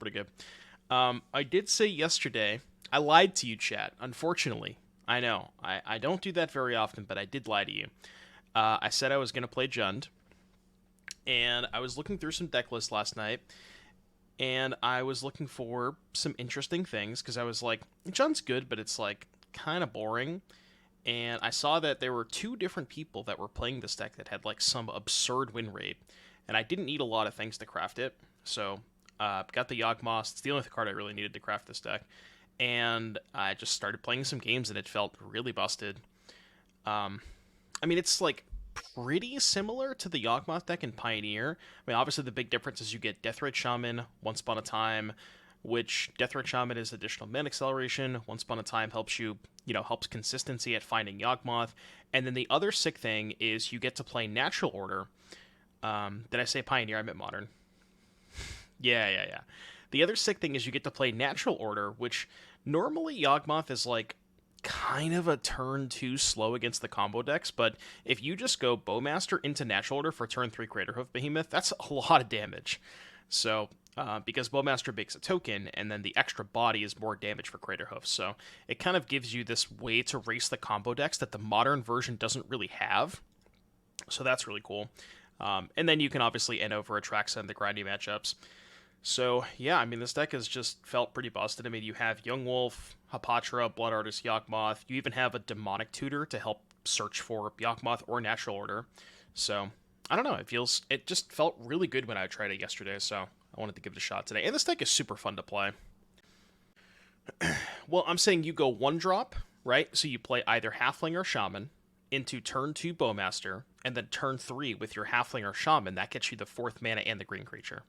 pretty good. I did say yesterday, I lied to you, chat. Unfortunately, I know. I don't do that very often, but I did lie to you. I said I was going to play Jund, and I was looking through some deck lists last night, and I was looking for some interesting things because I was like, Jund's good, but it's like kind of boring. And I saw that there were two different people that were playing this deck that had like some absurd win rate, and I didn't need a lot of things to craft it. So, got the Yawgmoth. It's the only card I really needed to craft this deck, and I just started playing some games, and it felt really busted. Um, I mean, it's like pretty similar to the Yawgmoth deck in Pioneer. I mean, obviously the big difference is you get Deathrite Shaman Once Upon a Time, which Deathrite Shaman is additional mana acceleration. Once Upon a Time helps you, helps consistency at finding Yawgmoth. And then the other sick thing is you get to play Natural Order. Did I say Pioneer? I meant Modern. Yeah. The other sick thing is you get to play Natural Order, which normally Yawgmoth is like kind of a turn too slow against the combo decks, but if you just go Bowmaster into Natural Order for turn 3 Craterhoof Behemoth, that's a lot of damage. So, because Bowmaster makes a token, and then the extra body is more damage for Craterhoof, so it kind of gives you this way to race the combo decks that the modern version doesn't really have. So that's really cool. And then you can obviously end over Atraxa in the grindy matchups. So, yeah, I mean, this deck has just felt pretty busted. I mean, you have Yawgmoth, Hapatra, Blood Artist, Yawgmoth. You even have a Demonic Tutor to help search for Yawgmoth or Natural Order. So, I don't know. It just felt really good when I tried it yesterday, so I wanted to give it a shot today. And this deck is super fun to play. Well, I'm saying you go one drop, right? So you play either Halfling or Shaman into turn 2 Bowmaster, and then turn 3 with your Halfling or Shaman. That gets you the 4th mana and the green creature.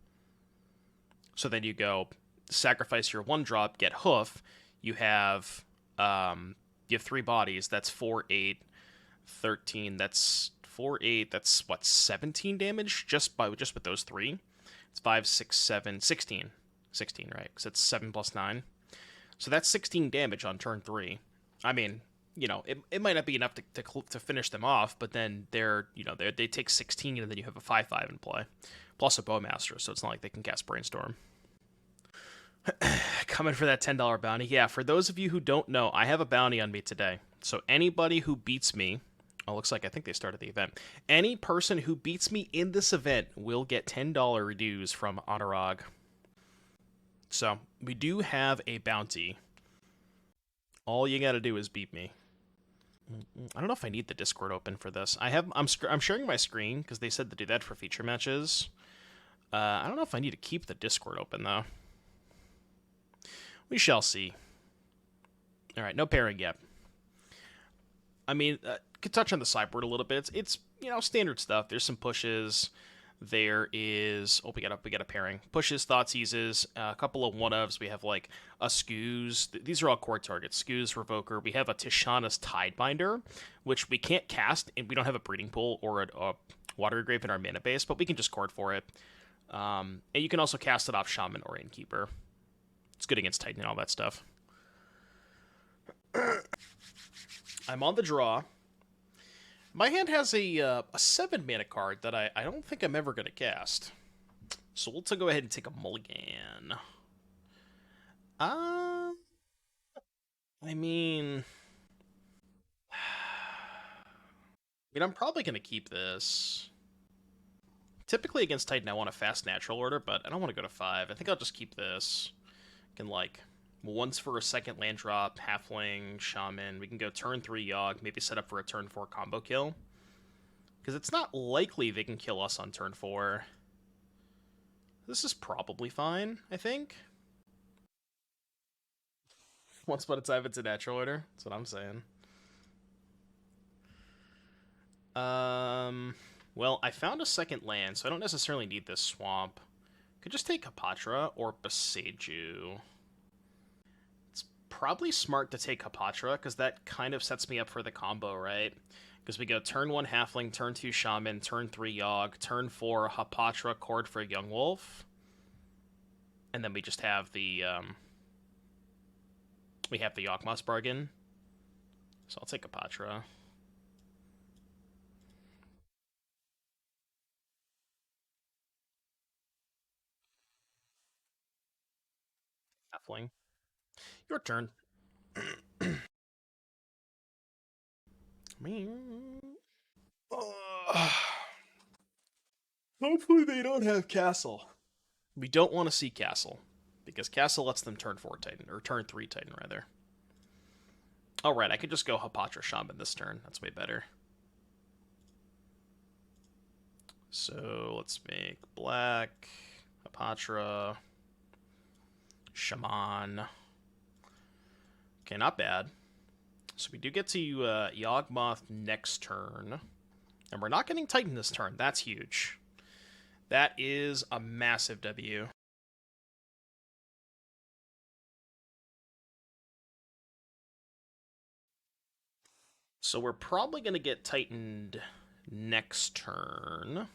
So then you go sacrifice your one drop, get Hoof. You have you have 3 bodies. That's 4, 8, 13. That's 4, 8. That's what, 17 damage just with those 3. It's 5, 6, 7, 16. 16, right? Because it's 7 plus 9. So that's 16 damage on turn 3. I mean, it might not be enough to finish them off, but then they take 16 and then you have a 5/5 in play, plus a Bowmaster, so it's not like they can cast Brainstorm. Coming for that $10 bounty. Yeah, for those of you who don't know, I have a bounty on me today. So anybody who beats me, looks like I think they started the event. Any person who beats me in this event will get $10 dues from Anurag. So we do have a bounty. All you gotta do is beat me. I don't know if I need the Discord open for this. I'm sharing my screen because they said to do that for feature matches. I don't know if I need to keep the Discord open though. We shall see. All right, no pairing yet. I mean, could touch on the sideboard a little bit. It's standard stuff. There's some pushes. There is we got a pairing. Pushes, Thoughtseizes, a couple of one-ofs. We have like a Skooz. These are all core targets. Skooz, Revoker. We have a Tishana's Tidebinder, which we can't cast, and we don't have a breeding pool or a Water Grave in our mana base, but we can just cord for it. And you can also cast it off Shaman or Innkeeper. It's good against Titan and all that stuff. I'm on the draw. My hand has a 7 mana card that I don't think I'm ever going to cast. So let's go ahead and take a mulligan. I mean... I'm probably going to keep this. Typically against Titan I want a fast Natural Order, but I don't want to go to 5. I think I'll just keep this. Can once for a second land drop, Halfling, Shaman. We can go turn 3 Yawg, maybe set up for a turn 4 combo kill. Because it's not likely they can kill us on turn 4. This is probably fine, I think. Once upon a time, it's a Natural Order. That's what I'm saying. Well, I found a second land, so I don't necessarily need this swamp. Could just take Hapatra or Boseiju. It's probably smart to take Hapatra, because that kind of sets me up for the combo, right? Because we go turn 1 Halfling, turn 2 Shaman, turn 3 Yawg, turn 4 Hapatra, Cord for Yawgmoth. And then we just have the Yawgmoth bargain. So I'll take Hapatra. Halfling. Your turn. Hopefully they don't have castle. We don't want to see castle because castle lets them turn 4 Titan or turn 3 Titan rather. All right, I could just go Hapatra Shaman this turn. That's way better. So let's make black Hapatra Shaman. Okay, not bad. So we do get to Yawgmoth next turn. And we're not getting Titan this turn. That's huge. That is a massive W. So we're probably going to get Titaned next turn.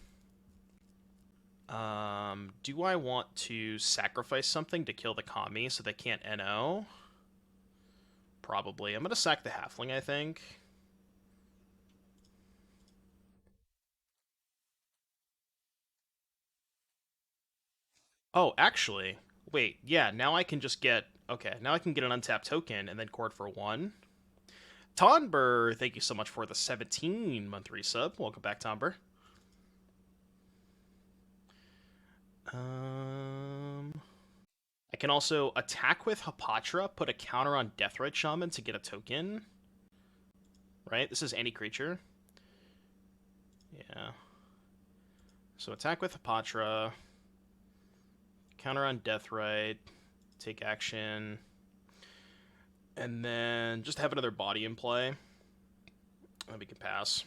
Do I want to sacrifice something to kill the Kami so they can't NO? Probably. I'm going to sack the Halfling, I think. Oh, actually, wait, yeah, now I can just get... Okay, now I can get an untapped token and then court for 1. Tonber, thank you so much for the 17-month resub. Welcome back, Tonber. I can also attack with Hapatra, put a counter on Deathrite Shaman to get a token. Right? This is any creature. Yeah. So attack with Hapatra, counter on Deathrite, take action, and then just have another body in play. And we can pass.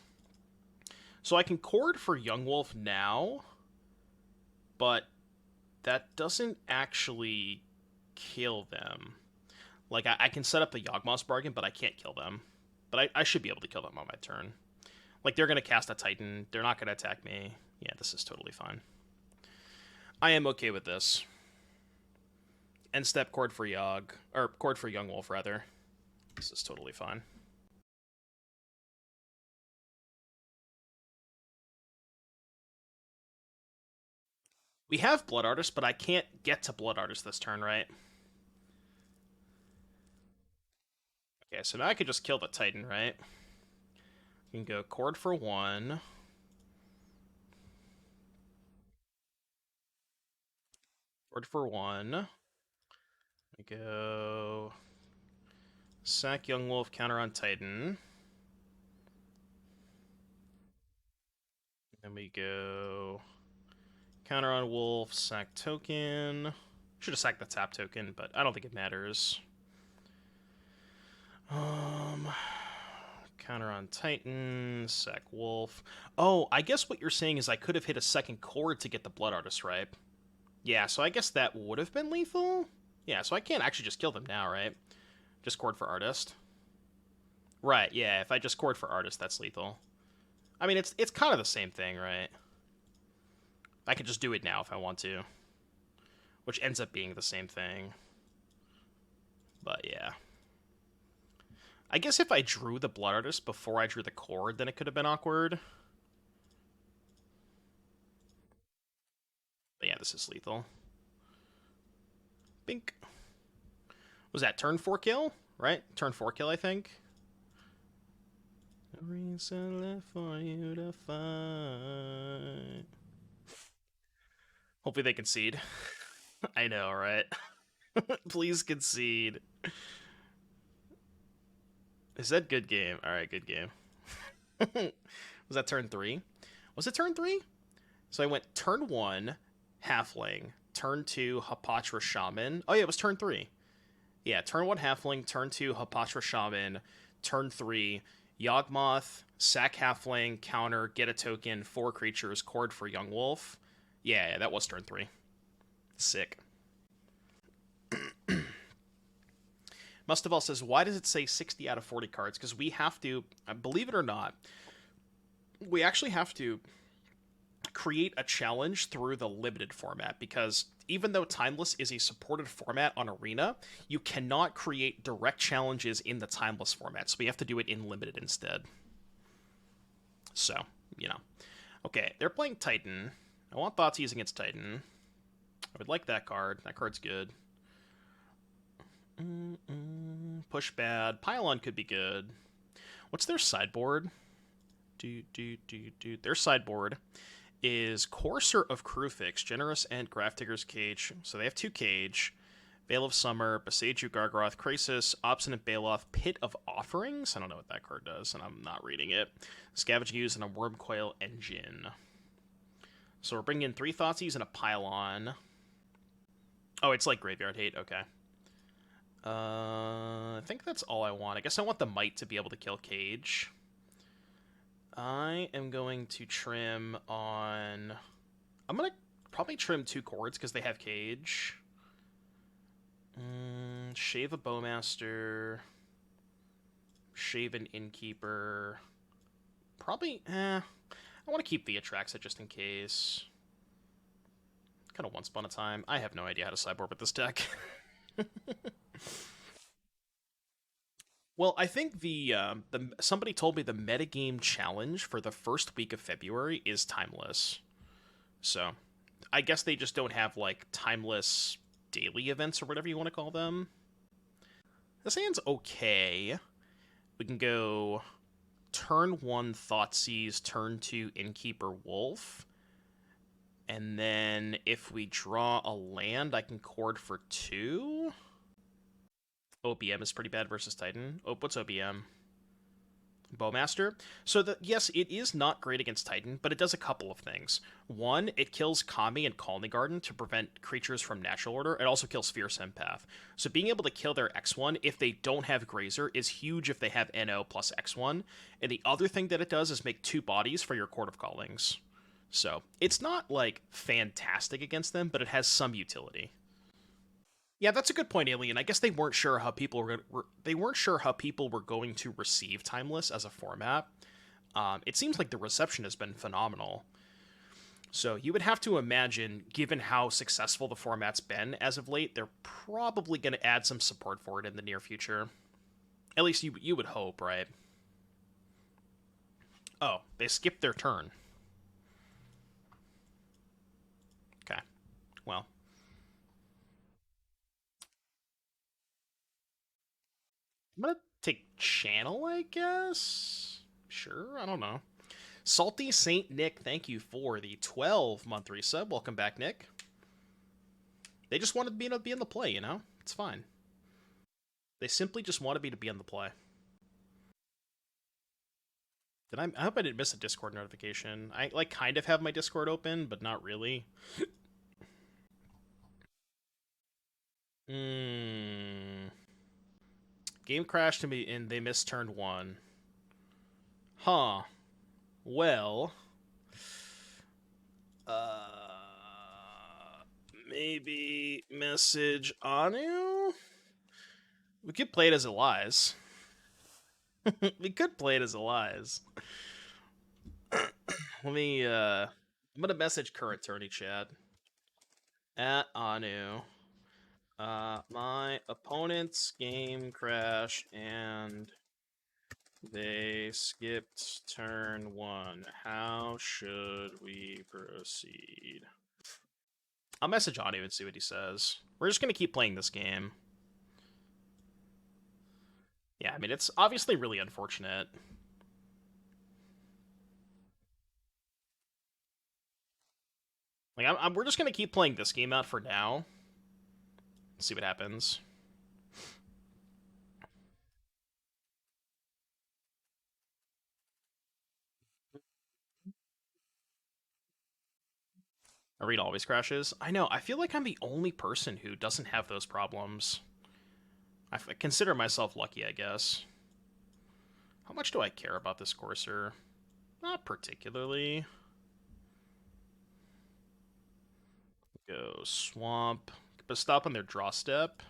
So I can chord for Yawgmoth now, but that doesn't actually kill them. Like, I can set up the Yawgmoth's bargain, but I can't kill them. But I should be able to kill them on my turn. Like, they're going to cast a Titan. They're not going to attack me. Yeah, this is totally fine. I am okay with this. End step chord for chord for Yawgmoth, rather. This is totally fine. We have Blood Artist, but I can't get to Blood Artist this turn, right? Okay, so now I could just kill the Titan, right? We can go chord for 1. Chord for 1. We go... Sack Yawgmoth, counter on Titan. Then we go... Counter on Wolf, sack token. Should have sacked the tap token, but I don't think it matters. Counter on Titan, sack Wolf. Oh, I guess what you're saying is I could have hit a second chord to get the Blood Artist, right? Yeah, so I guess that would have been lethal? Yeah, so I can't actually just kill them now, right? Just chord for Artist. Right, yeah, if I just chord for Artist, that's lethal. I mean, it's kind of the same thing, right? I could just do it now if I want to. Which ends up being the same thing. But yeah. I guess if I drew the Blood Artist before I drew the chord, then it could have been awkward. But yeah, this is lethal. Bink. Was that turn 4 kill? Right? Turn 4 kill, I think. No reason left for you to fight. Hopefully they concede. I know, right? Please concede. Is that good game? Alright, good game. Was that turn 3? Was it turn 3? So I went turn 1, Halfling. Turn 2, Hapatra Shaman. Oh yeah, it was turn 3. Yeah, turn 1, Halfling. Turn 2, Hapatra Shaman. Turn 3, Yawgmoth, sack Halfling, counter, get a token, 4 creatures, chord for Yawgmoth. Yeah, that was turn 3. Sick. Mustaval says, why does it say 60 out of 40 cards? Because we have to, believe it or not, we actually have to create a challenge through the limited format, because even though Timeless is a supported format on Arena, you cannot create direct challenges in the Timeless format, so we have to do it in limited instead. So, you know. Okay, they're playing Titan. I want Thoughtseize against Titan. I would like that card. That card's good. Push bad. Pylon could be good. What's their sideboard? Their sideboard is Courser of Crewfix, Generous, and Grafdigger's Cage. So they have 2 Cage. Veil of Summer, Beseju Gargaroth, Krasis, Obstinate Baloth, Pit of Offerings. I don't know what that card does, and I'm not reading it. Scavenging Ooze and a Wormcoil Engine. So we're bringing in 3 Thoughtseize and a Pylon. Oh, it's like Graveyard Hate. Okay. I think that's all I want. I guess I want the Might to be able to kill Cage. I am going to trim on... I'm going to probably trim 2 Chords because they have Cage. Shave a Bowmaster. Shave an Innkeeper. Probably... I want to keep the Atraxa just in case. Kind of once upon a time. I have no idea how to sideboard with this deck. Well, I think the somebody told me the metagame challenge for the first week of February is timeless. So, I guess they just don't have like timeless daily events or whatever you want to call them. This hand's okay. We can go turn 1 Thoughtseize, turn 2 Innkeeper Wolf. And then if we draw a land, I can chord for 2. OBM is pretty bad versus Titan. Oh, what's OBM? Bowmaster. So, yes, it is not great against Titan, but it does a couple of things. One, it kills Kami and Colony Garden to prevent creatures from natural order. It also kills Fierce Empath. So being able to kill their X1 if they don't have Grazer is huge if they have NO plus X1. And the other thing that it does is make 2 bodies for your Court of Callings. So, it's not, like, fantastic against them, but it has some utility. Yeah, that's a good point, Alien. I guess they weren't sure how people were going to receive Timeless as a format. It seems like the reception has been phenomenal. So you would have to imagine, given how successful the format's been as of late, they're probably going to add some support for it in the near future. At least you would hope, right? Oh, they skipped their turn. Okay. Well. I'm going to take Channel, I guess? Sure, I don't know. Salty Saint Nick, thank you for the 12-month resub. Welcome back, Nick. They just wanted me to be in the play, you know? It's fine. They simply just wanted me to be in the play. I hope I didn't miss a Discord notification. I, like, kind of have my Discord open, but not really. Game crashed and they missed turn 1. Huh. Well... maybe message Anu? We could play it as it lies. We could play it as it lies. Let me, I'm gonna message current tourney chat. At Anu. My opponent's game crashed and they skipped turn 1. How should we proceed? I'll message Anu and see what he says. We're just gonna keep playing this game. Yeah, I mean, it's obviously really unfortunate. Like, we're just gonna keep playing this game out for now. See what happens. Arena always crashes. I know, I feel like I'm the only person who doesn't have those problems. I consider myself lucky, I guess. How much do I care about this Courser? Not particularly. Go Swamp. But stop on their draw step.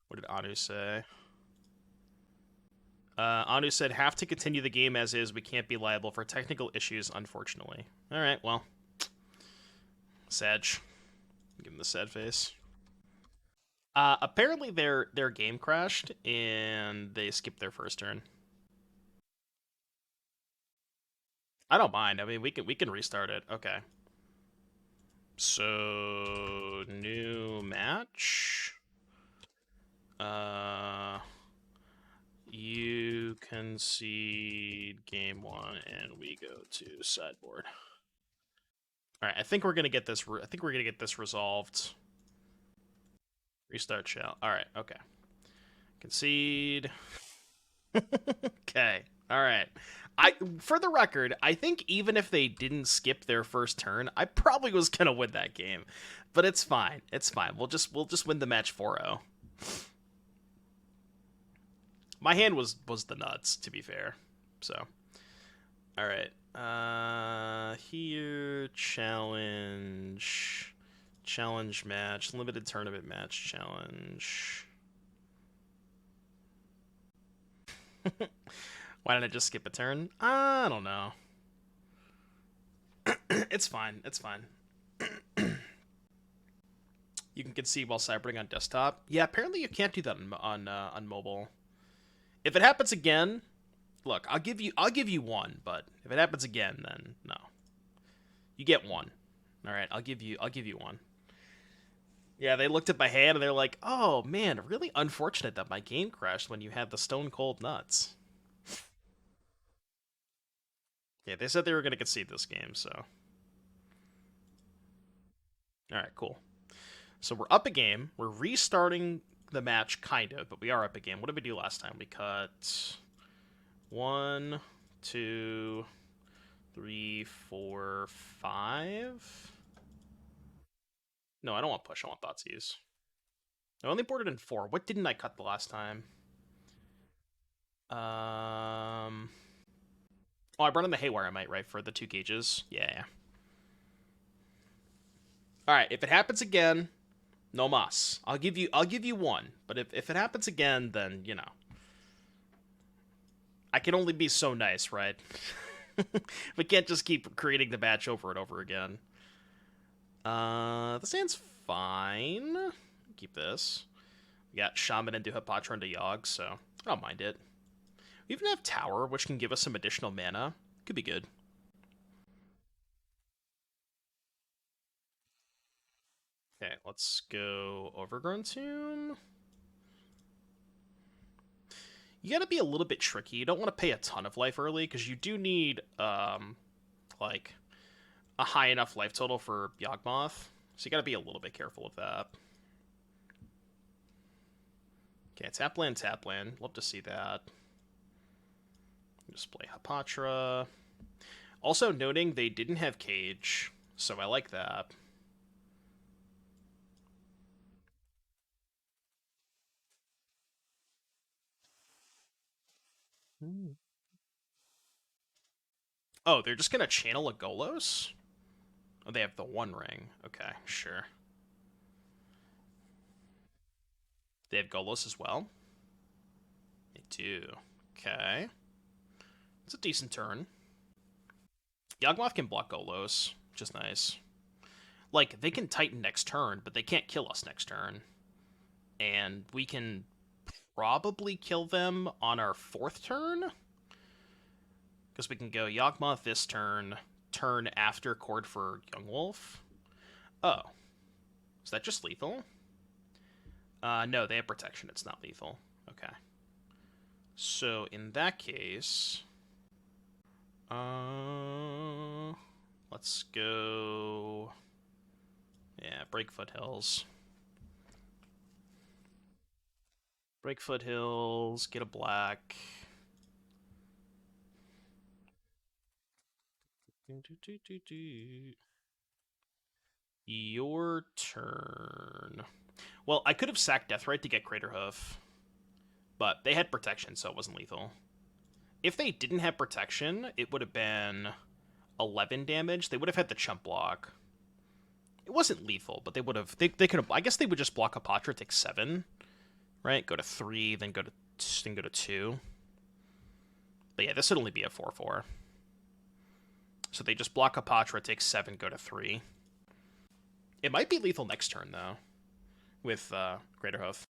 What did Anu say? Anu said, have to continue the game as is. We can't be liable for technical issues, unfortunately. Alright, well. Sag. Give him the sad face. Apparently their game crashed, and they skipped their first turn. I don't mind. I mean, we can restart it. Okay. So, new match. Uh, you concede game 1, and we go to sideboard. All right, I think we're gonna get this. I think we're gonna get this resolved. Restart shell. All right, okay. Concede. Okay. All right. For the record, I think even if they didn't skip their first turn, I probably was gonna win that game. But it's fine. It's fine. We'll just win the match 4-0. My hand was the nuts, to be fair. So, all right. Here challenge match, limited tournament match challenge. Why didn't I just skip a turn? I don't know. It's fine. It's fine. You can concede while sideboarding on desktop. Yeah, apparently you can't do that on mobile. If it happens again, look, I'll give you one, but if it happens again, then no. You get one. All right, I'll give you one. Yeah, they looked at my hand and they're like, "Oh man, really unfortunate that my game crashed when you had the stone cold nuts." Yeah, they said they were going to concede this game, so. All right, cool. So we're up a game. We're restarting the match, kind of, but we are up a game. What did we do last time? We cut 1, 2, 3, 4, 5. No, I don't want push. I want Thoughtseize. I only boarded in 4. What didn't I cut the last time? Oh, I brought in the Haywire Mite, right, for the 2 cages? Yeah. Alright, if it happens again, no mas. I'll give you one. But if it happens again, then, you know. I can only be so nice, right? We can't just keep creating the match over and over again. This hand's fine. Keep this. We got Shaman into Hapatra into Yogg, so I don't mind it. We even have Tower, which can give us some additional mana. Could be good. Okay, let's go Overgrown Tomb. You gotta be a little bit tricky. You don't want to pay a ton of life early, because you do need, like, a high enough life total for Yawgmoth. So you gotta be a little bit careful of that. Okay, tap land. Love to see that. Just play Hapatra. Also noting they didn't have Cage, so I like that. Oh, they're just gonna channel a Golos? Oh, they have the One Ring. Okay, sure. They have Golos as well? They do. Okay. It's a decent turn. Yawgmoth can block Golos, which is nice. Like, they can Titan next turn, but they can't kill us next turn. And we can probably kill them on our 4th turn? Because we can go Yawgmoth this turn, turn after Chord for Yawgmoth. Oh. Is that just lethal? No, they have protection. It's not lethal. Okay. So, in that case... let's go... Yeah, break Foothills. Break Foothills, get a black... Your turn. Well, I could have sacked Deathrite to get Craterhoof, but they had protection, so it wasn't lethal. If they didn't have protection, it would have been 11 damage. They would have had the chump block. It wasn't lethal, but they would have. They could have. I guess they would just block Hapatra, take 7, right? Go to 3, then go to 2. But yeah, this would only be a 4/4. So they just block Hapatra, take 7, go to 3. It might be lethal next turn, though, with Craterhoof.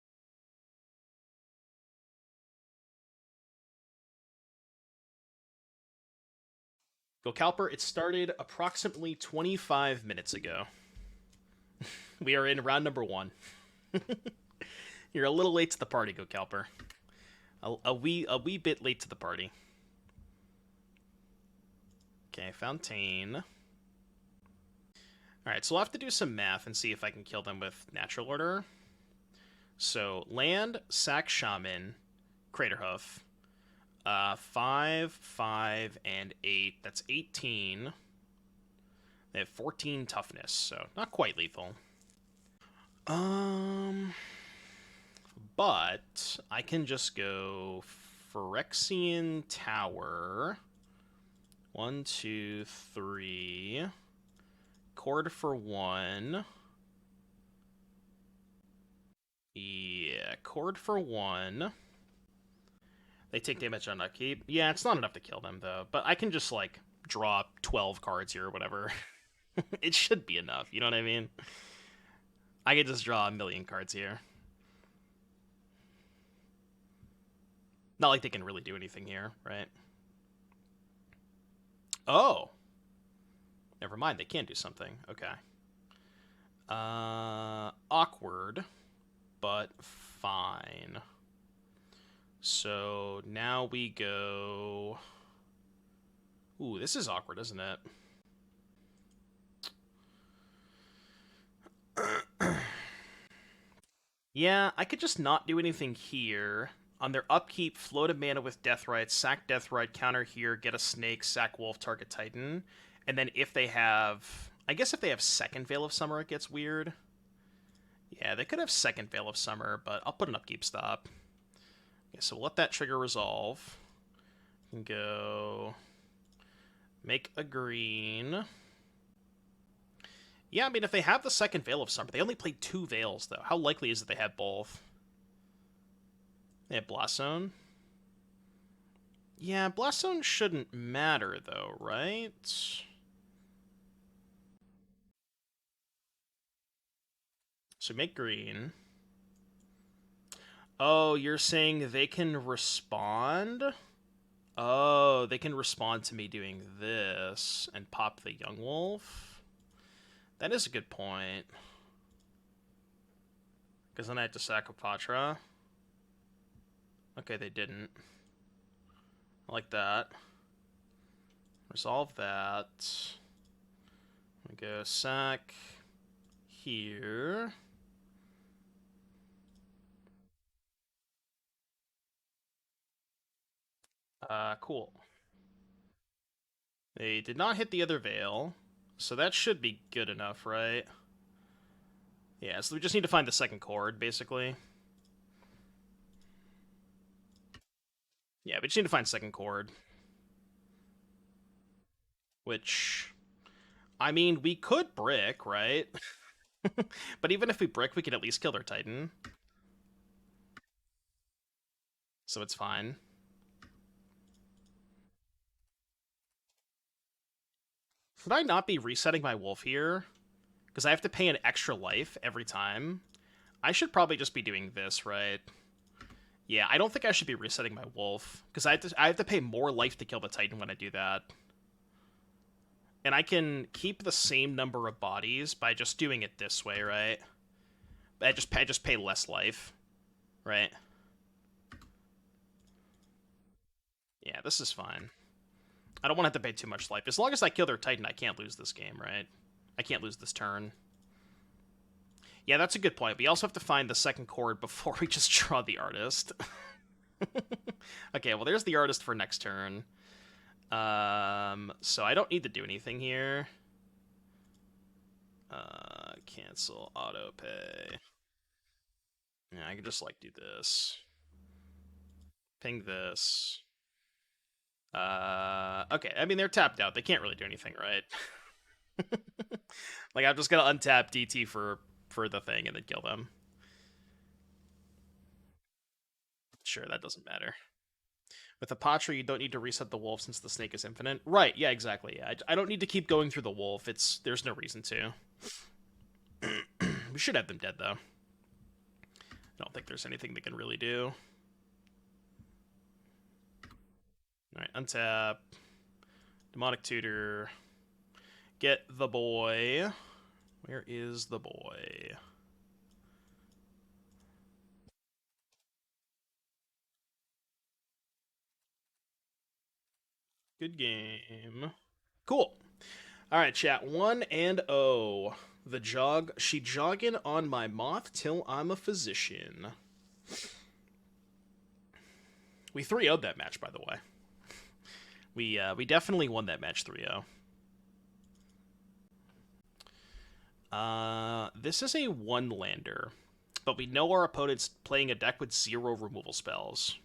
Go Calper, it started approximately 25 minutes ago. We are in round number 1. You're a little late to the party, Go Calper. A wee bit late to the party. Okay, Fontaine. Alright, so we'll have to do some math and see if I can kill them with natural order. So, land, sack shaman, Craterhoof. 5, 5, and 8. That's 18. They have 14 toughness, so not quite lethal. But I can just go Phyrexian Tower. 1, 2, 3. Cord for 1. Yeah, cord for 1. They take damage on upkeep. Yeah, it's not enough to kill them, though. But I can just, like, draw 12 cards here or whatever. It should be enough, you know what I mean? I could just draw a million cards here. Not like they can really do anything here, right? Oh! Never mind, they can do something. Okay. Awkward, but fine. So now we go... Ooh, this is awkward, isn't it? Yeah, I could just not do anything here. On their upkeep, float a mana with Deathrite, sack Deathrite, counter here, get a snake, sack wolf, target Titan. And then if they have... I guess if they have second Veil of Summer, it gets weird. Yeah, they could have second Veil of Summer, but I'll put an upkeep stop. Okay, so we'll let that trigger resolve. We can go... Make a green. Yeah, I mean, if they have the second Veil of Summer, they only played 2 Veils, though. How likely is it they have both? They have Blast Zone. Yeah, Blast Zone shouldn't matter, though, right? So make green. Oh, you're saying they can respond? Oh, they can respond to me doing this and pop the Young Wolf? That is a good point. Because then I have to sack a Patra. Okay, they didn't. I like that. Resolve that. We go sack here. Cool. They did not hit the other Veil, so that should be good enough, right? Yeah, so we just need to find the second chord, basically. Yeah, we just need to find second chord. Which, I mean, we could brick, right? But even if we brick, we can at least kill their Titan. So it's fine. Should I not be resetting my wolf here? Because I have to pay an extra life every time. I should probably just be doing this, right? Yeah, I don't think I should be resetting my wolf. Because I have to pay more life to kill the Titan when I do that. And I can keep the same number of bodies by just doing it this way, right? I just pay less life, right? Yeah, this is fine. I don't want to have to pay too much life. As long as I kill their Titan, I can't lose this game, right? I can't lose this turn. Yeah, that's a good point. We also have to find the second chord before we just draw the artist. Okay, well, there's the artist for next turn. So I don't need to do anything here. Cancel auto pay. Yeah, I can just, like, do this. Ping this. Okay, I mean, they're tapped out. They can't really do anything, right? Like, I'm just gonna untap DT for the thing and then kill them. Sure, that doesn't matter. With the Patra, you don't need to reset the wolf since the snake is infinite. Right, yeah, exactly. Yeah, I don't need to keep going through the wolf. There's no reason to. We should have them dead, though. I don't think there's anything they can really do. Alright, untap. Demonic Tutor. Get the boy. Where is the boy? Good game. Cool. All right, chat. 1-0. The jog. She jogging on my moth till I'm a physician. We 3-0'd that match, by the way. We definitely won that match 3-0. This is a one-lander, but we know our opponent's playing a deck with 0 removal spells.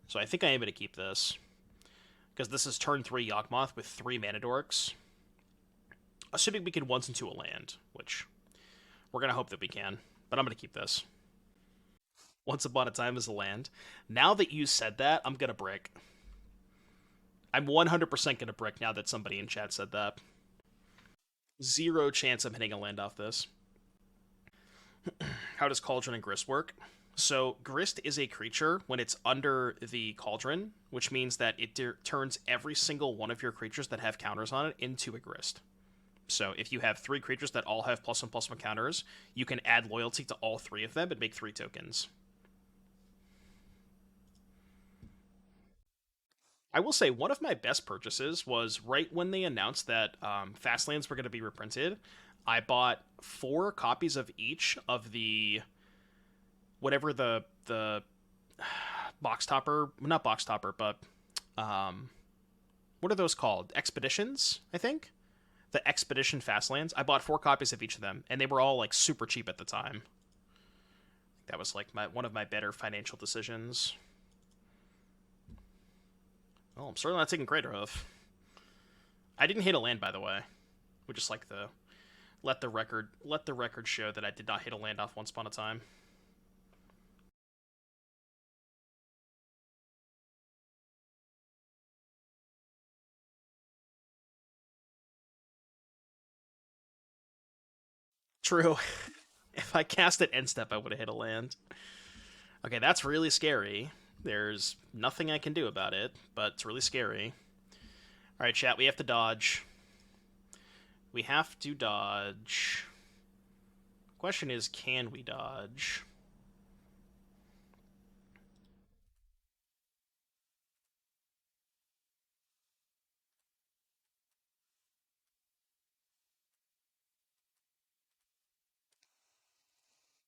So I think I am going to keep this. Because this is turn 3 Yawgmoth with 3 mana dorks. Assuming we can once into a land, which we're going to hope that we can. But I'm going to keep this. Once Upon a Time is a land. Now that you said that, I'm going to brick. I'm 100% going to brick now that somebody in chat said that. 0 chance I'm hitting a land off this. How does Cauldron and Grist work? So, Grist is a creature when it's under the Cauldron, which means that it turns every single one of your creatures that have counters on it into a Grist. So, if you have 3 creatures that all have +1/+1 counters, you can add loyalty to all 3 of them and make 3 tokens. I will say, one of my best purchases was right when they announced that Fastlands were going to be reprinted. I bought 4 copies of each of the whatever the box topper, not box topper, but what are those called? Expeditions, I think. The Expedition Fastlands. I bought 4 copies of each of them, and they were all like super cheap at the time. That was like one of my better financial decisions. Well, I'm certainly not taking credit of. I didn't hit a land, by the way. We just like to let the record show that I did not hit a land off Once Upon a Time. True. If I cast at end step, I would have hit a land. Okay, that's really scary. There's nothing I can do about it, but it's really scary. Alright, chat, we have to dodge. We have to dodge. Question is, can we dodge?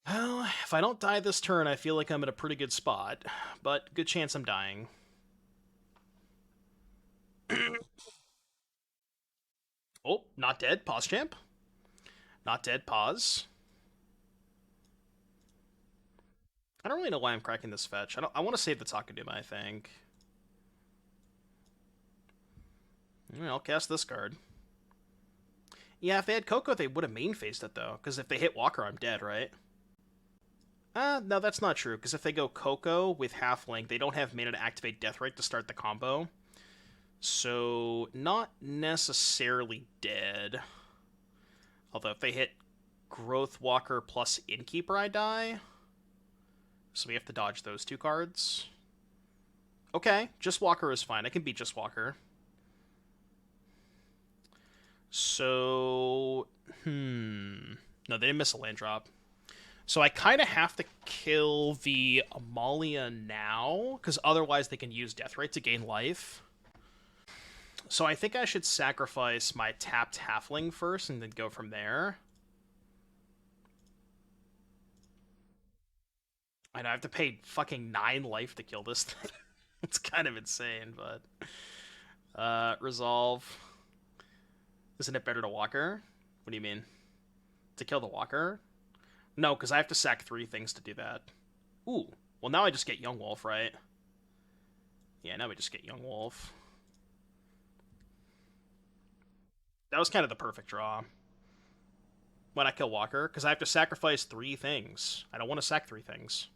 Well, if I don't die this turn, I feel like I'm in a pretty good spot, but good chance I'm dying. Oh, not dead. Pause, champ. Not dead. Pause. I don't really know why I'm cracking this fetch. I want to save the Takaduma, I think. I'll cast this card. Yeah, if they had Coco, they would have main-faced it, though. Because if they hit Walker, I'm dead, right? No, that's not true. Because if they go Coco with Halfling, they don't have mana to activate Deathrite to start the combo. So, not necessarily dead. Although, if they hit Growth Walker plus Innkeeper, I die. So we have to dodge those 2 cards. Okay, just Walker is fine. I can beat just Walker. So, no, they didn't miss a land drop. So I kind of have to kill the Amalia now, because otherwise they can use Deathrite to gain life. So I think I should sacrifice my tapped Halfling first and then go from there. I know I have to pay fucking 9 life to kill this thing. It's kind of insane, but... resolve. Isn't it better to Walker? What do you mean? To kill the Walker? No, because I have to sack 3 things to do that. Ooh. Well, now I just get Yawgmoth, right? Yeah, now we just get Yawgmoth. That was kind of the perfect draw. When I kill Walker, because I have to sacrifice 3 things. I don't want to sack 3 things.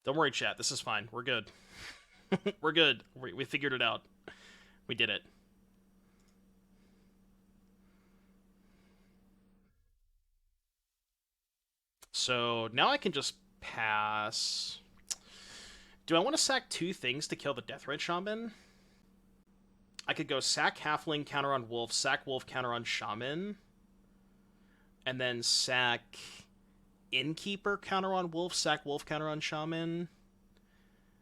Don't worry, chat. This is fine. We're good. We're good. We figured it out. We did it. So now I can just pass. Do I want to sack 2 things to kill the Deathrite Shaman? I could go sack Halfling, counter on Wolf, sack Wolf, counter on Shaman, and then sack Innkeeper counter on Wolf, sack Wolf counter on Shaman.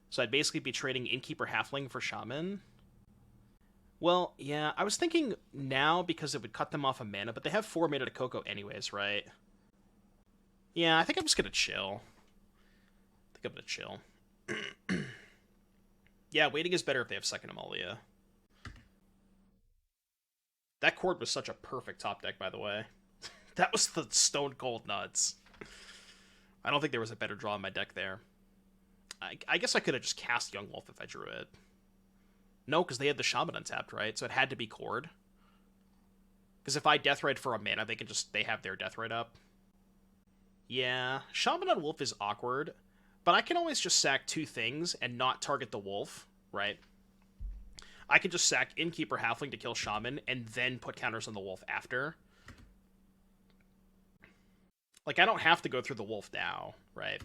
So I'd basically be trading Innkeeper Halfling for Shaman. Well, yeah, I was thinking now because it would cut them off a mana, but they have 4 mana to Coco anyways, right? Yeah, I think I'm just gonna chill. I think I'm gonna chill. Yeah, waiting is better if they have second Amalia. That chord was such a perfect top deck, by the way. That was the stone cold nuts. I don't think there was a better draw in my deck there. I guess I could have just cast Yawgmoth if I drew it. No, because they had the Shaman untapped, right? So it had to be chord. Because if I Deathrite for a mana, they have their Deathrite up. Yeah, Shaman on Wolf is awkward, but I can always just sack 2 things and not target the Wolf, right? I could just sack Innkeeper Halfling to kill Shaman and then put counters on the Wolf after. Like, I don't have to go through the Wolf now, right?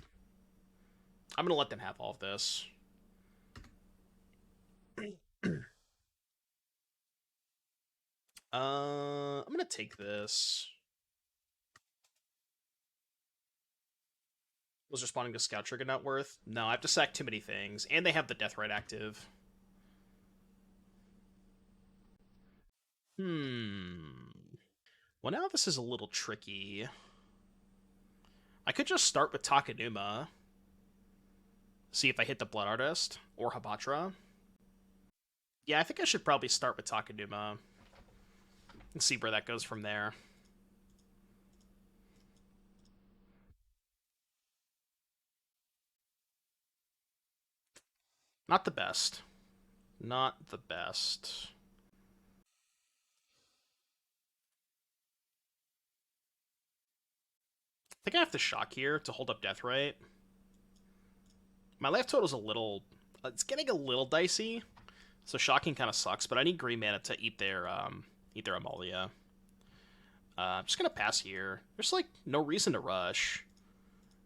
I'm gonna let them have all of this. I'm gonna take this. Was responding to Scout Trigger not worth? No, I have to sack too many things. And they have the Deathrite active. Well, now this is a little tricky. I could just start with Takenuma. See if I hit the Blood Artist. Or Habatra. Yeah, I think I should probably start with Takenuma. And see where that goes from there. Not the best. Not the best. I think I have to shock here to hold up Deathrite. My life total is a little... It's getting a little dicey. So shocking kind of sucks, but I need green mana to eat their Amalia. I'm just going to pass here. There's, like, no reason to rush.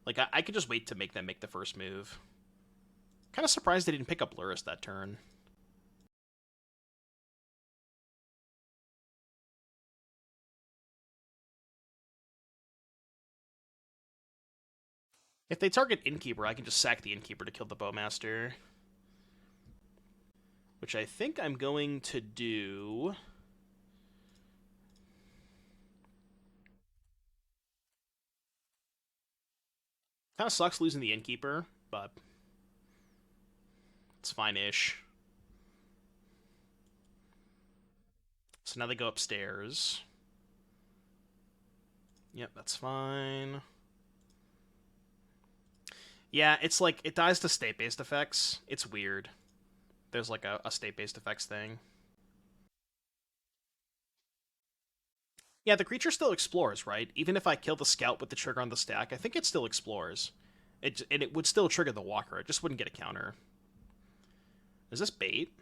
Like, I could just wait to make them make the first move. Kind of surprised they didn't pick up Lurrus that turn. If they target Innkeeper, I can just sack the Innkeeper to kill the Bowmaster. Which I think I'm going to do... Kind of sucks losing the Innkeeper, but... It's fine-ish. So now they go upstairs. Yep, that's fine. Yeah, it's like, it dies to state-based effects. It's weird. There's like a state-based effects thing. Yeah, the creature still explores, right? Even if I kill the scout with the trigger on the stack, I think it still explores. And it would still trigger the walker. It just wouldn't get a counter. Is this bait?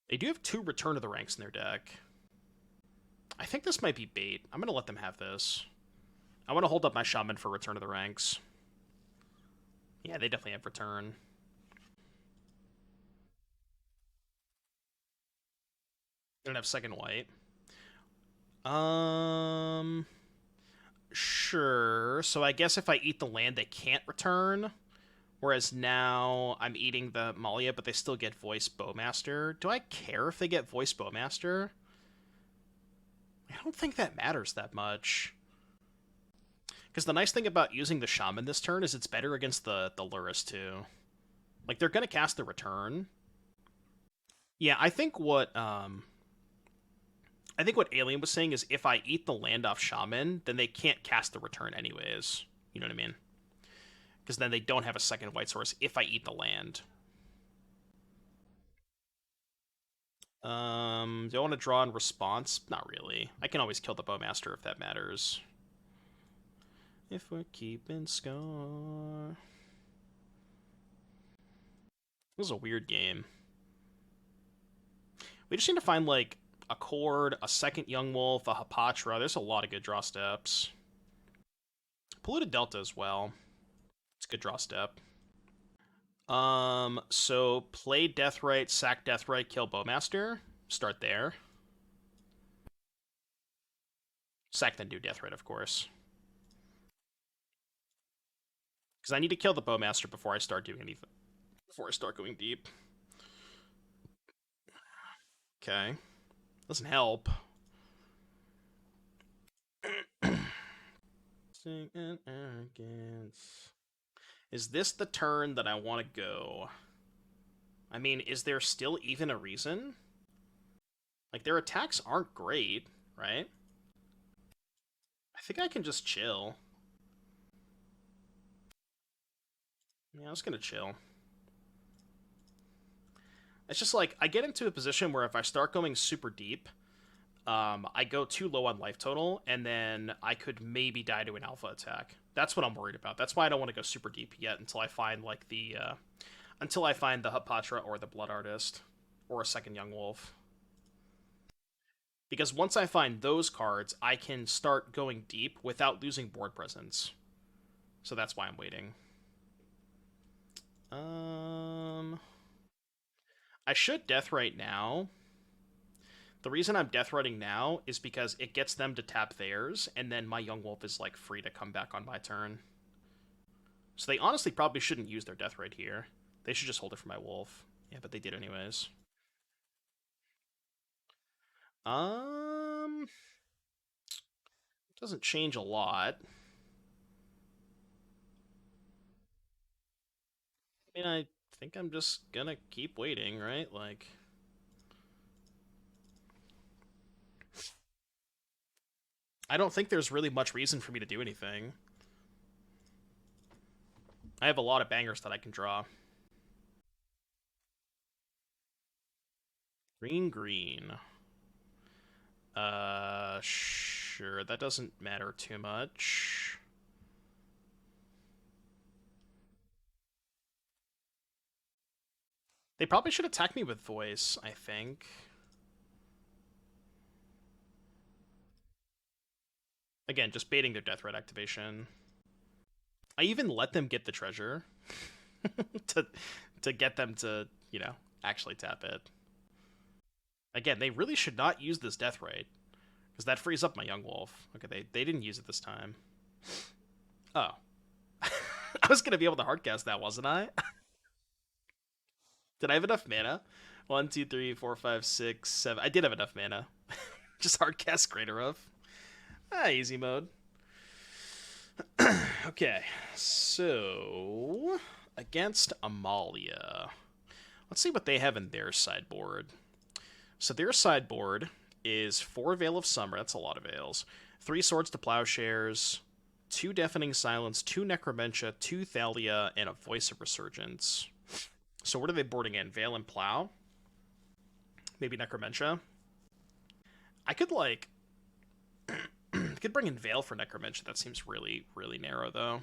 They do have 2 Return to the Ranks in their deck. I think this might be bait. I'm going to let them have this. I want to hold up my Shaman for Return to the Ranks. Yeah, they definitely have Return. They don't have second white. Sure. So I guess if I eat the land, they can't return. Whereas now I'm eating the Malia, but they still get Voice Bowmaster. Do I care if they get Voice Bowmaster? I don't think that matters that much. Because the nice thing about using the Shaman this turn is it's better against the Lurrus, too. Like, they're going to cast the Return. Yeah, I think what Alien was saying is if I eat the land off Shaman, then they can't cast the Return anyways. You know what I mean? Because then they don't have a second white source if I eat the land. Do I want to draw in response? Not really. I can always kill the Bowmaster if that matters. If we're keeping score. This is a weird game. We just need to find, like, a Chord, a second Yawgmoth, a Hapatra. There's a lot of good draw steps. Polluted Delta as well. It's a good draw step. So play Deathrite, sack Deathrite, kill Bowmaster. Start there. Sack then do Deathrite, of course. Because I need to kill the Bowmaster before I start doing anything. Before I start going deep. Okay. Doesn't help. And arrogance. Is this the turn that I want to go? I mean, is there still even a reason? Like, their attacks aren't great, right? I think I can just chill. Yeah, I was gonna chill. It's just like, I get into a position where if I start going super deep, I go too low on life total, and then I could maybe die to an alpha attack. That's what I'm worried about. That's why I don't want to go super deep yet until I find, like, until I find the Hapatra or the Blood Artist, or a second Yawgmoth. Because once I find those cards, I can start going deep without losing board presence. So that's why I'm waiting. I should Death right now. The reason I'm Death Writing now is because it gets them to tap theirs, and then my Yawgmoth is, like, free to come back on my turn. So they honestly probably shouldn't use their Death right here. They should just hold it for my Wolf. Yeah, but they did anyways. Doesn't change a lot. I mean, I think I'm just gonna keep waiting, right? Like... I don't think there's really much reason for me to do anything. I have a lot of bangers that I can draw. Green, green. Sure, that doesn't matter too much. They probably should attack me with voice, I think. Again, just baiting their death red activation. I even let them get the treasure to get them to, you know, actually tap it. Again, they really should not use this death right, because that frees up my Yawgmoth. Okay, they didn't use it this time. Oh. I was going to be able to hardcast that, wasn't I? Did I have enough mana? 1, 2, 3, 4, 5, 6, 7. I did have enough mana. Just hardcast Greater of. Easy mode. Okay, so against Amalia. Let's see what they have in their sideboard. So their sideboard is 4 Veil of Summer, that's a lot of Veils, 3 Swords to Plowshares, 2 Deafening Silence, 2 Necromentia, 2 Thalia, and a Voice of Resurgence. So what are they boarding in? Veil and Plow? Maybe Necromentia? I could, like... I could bring in Veil for Necromentia. That seems really, really narrow, though.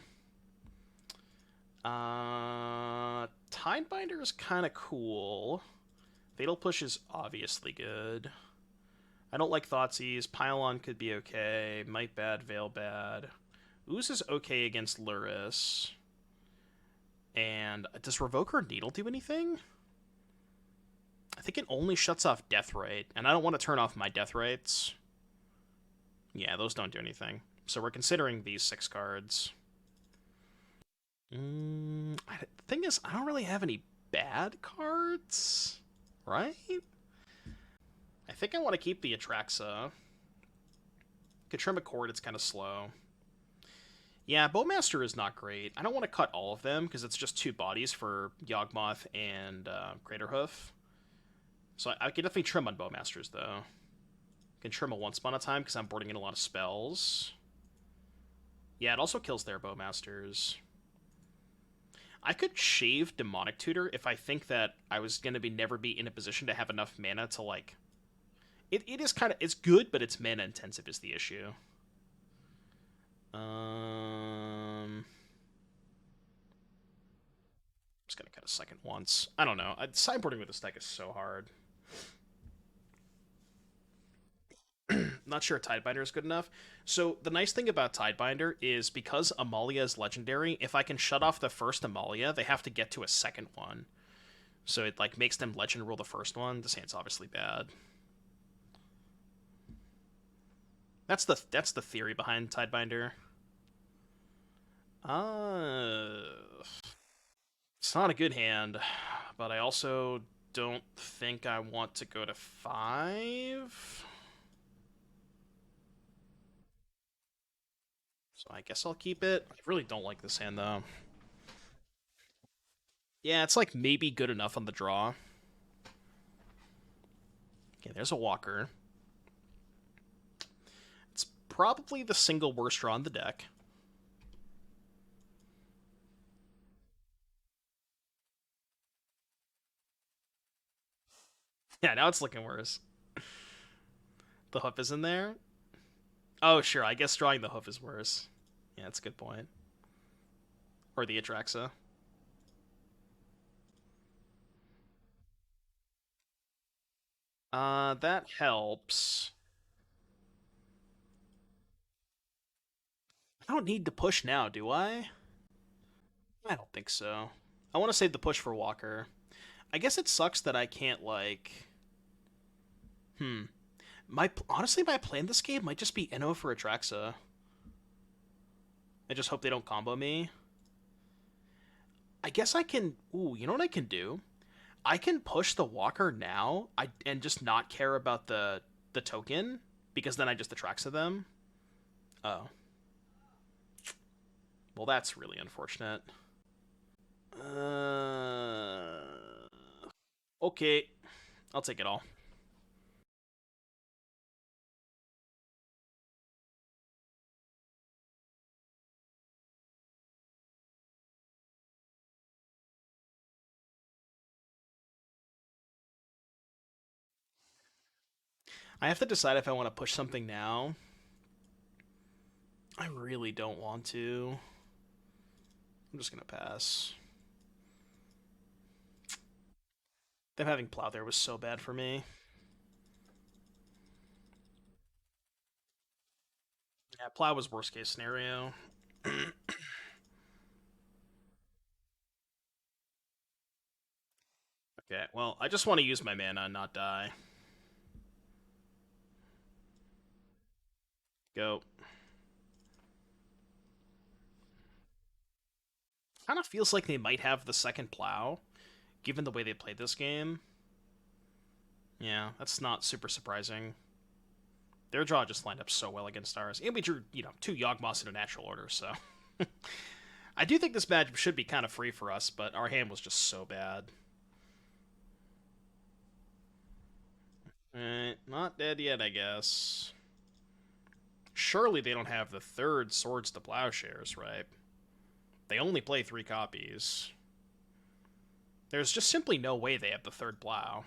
Tidebinder is kind of cool. Fatal Push is obviously good. I don't like Thoughtseize. Pylon could be okay. Might bad, Veil bad. Ooze is okay against Luris. And does Revoker Needle do anything? I think it only shuts off Deathrite, and I don't want to turn off my Deathrites. Yeah, those don't do anything. So we're considering these 6 cards. The thing is, I don't really have any bad cards, right? I think I want to keep the Atraxa. Katrima Cord, it's kind of slow. Yeah, Bowmaster is not great. I don't want to cut all of them, because it's just 2 bodies for Yawgmoth and Craterhoof. So I could definitely trim on Bowmasters, though. I can trim a 1 spawn at a time, because I'm boarding in a lot of spells. Yeah, it also kills their Bowmasters. I could shave Demonic Tutor if I think that I was going to never be in a position to have enough mana to, like... It is kind of... It's good, but it's mana intensive is the issue. I'm just going to cut a second once. I don't know. Sideboarding with this deck is so hard. Not sure Tidebinder is good enough. So the nice thing about Tidebinder is because Amalia is legendary, if I can shut off the first Amalia, they have to get to a second one. So it like makes them legend rule the first one. This hand's obviously bad. That's the theory behind Tidebinder. It's not a good hand, but I also don't think I want to go to 5. So I guess I'll keep it. I really don't like this hand, though. Yeah, it's like maybe good enough on the draw. Okay, there's a walker. It's probably the single worst draw in the deck. Yeah, now it's looking worse. The hoof is in there. Oh, sure. I guess drawing the hoof is worse. Yeah, that's a good point. Or the Atraxa. That helps. I don't need to push now, do I? I don't think so. I want to save the push for Walker. I guess it sucks that I can't, like... Hmm. Honestly, my plan this game might just be Eno for Atraxa. I just hope they don't combo me. I guess I can... Ooh, you know what I can do? I can push the Walker now and just not care about the token, because then I just Atraxa them. Oh. Well, that's really unfortunate. Okay. I'll take it all. I have to decide if I want to push something now. I really don't want to. I'm just going to pass. Them having Plow there was so bad for me. Yeah, Plow was worst case scenario. Okay, well, I just want to use my mana and not die. Go. Kind of feels like they might have the second Plow, given the way they played this game. Yeah, that's not super surprising. Their draw just lined up so well against ours. And we drew, two Yawgmoths in a natural order, so... I do think this matchup should be kind of free for us, but our hand was just so bad. Not dead yet, I guess. Surely they don't have the third Swords to Plowshares, right? They only play 3 copies. There's just simply no way they have the third Plow.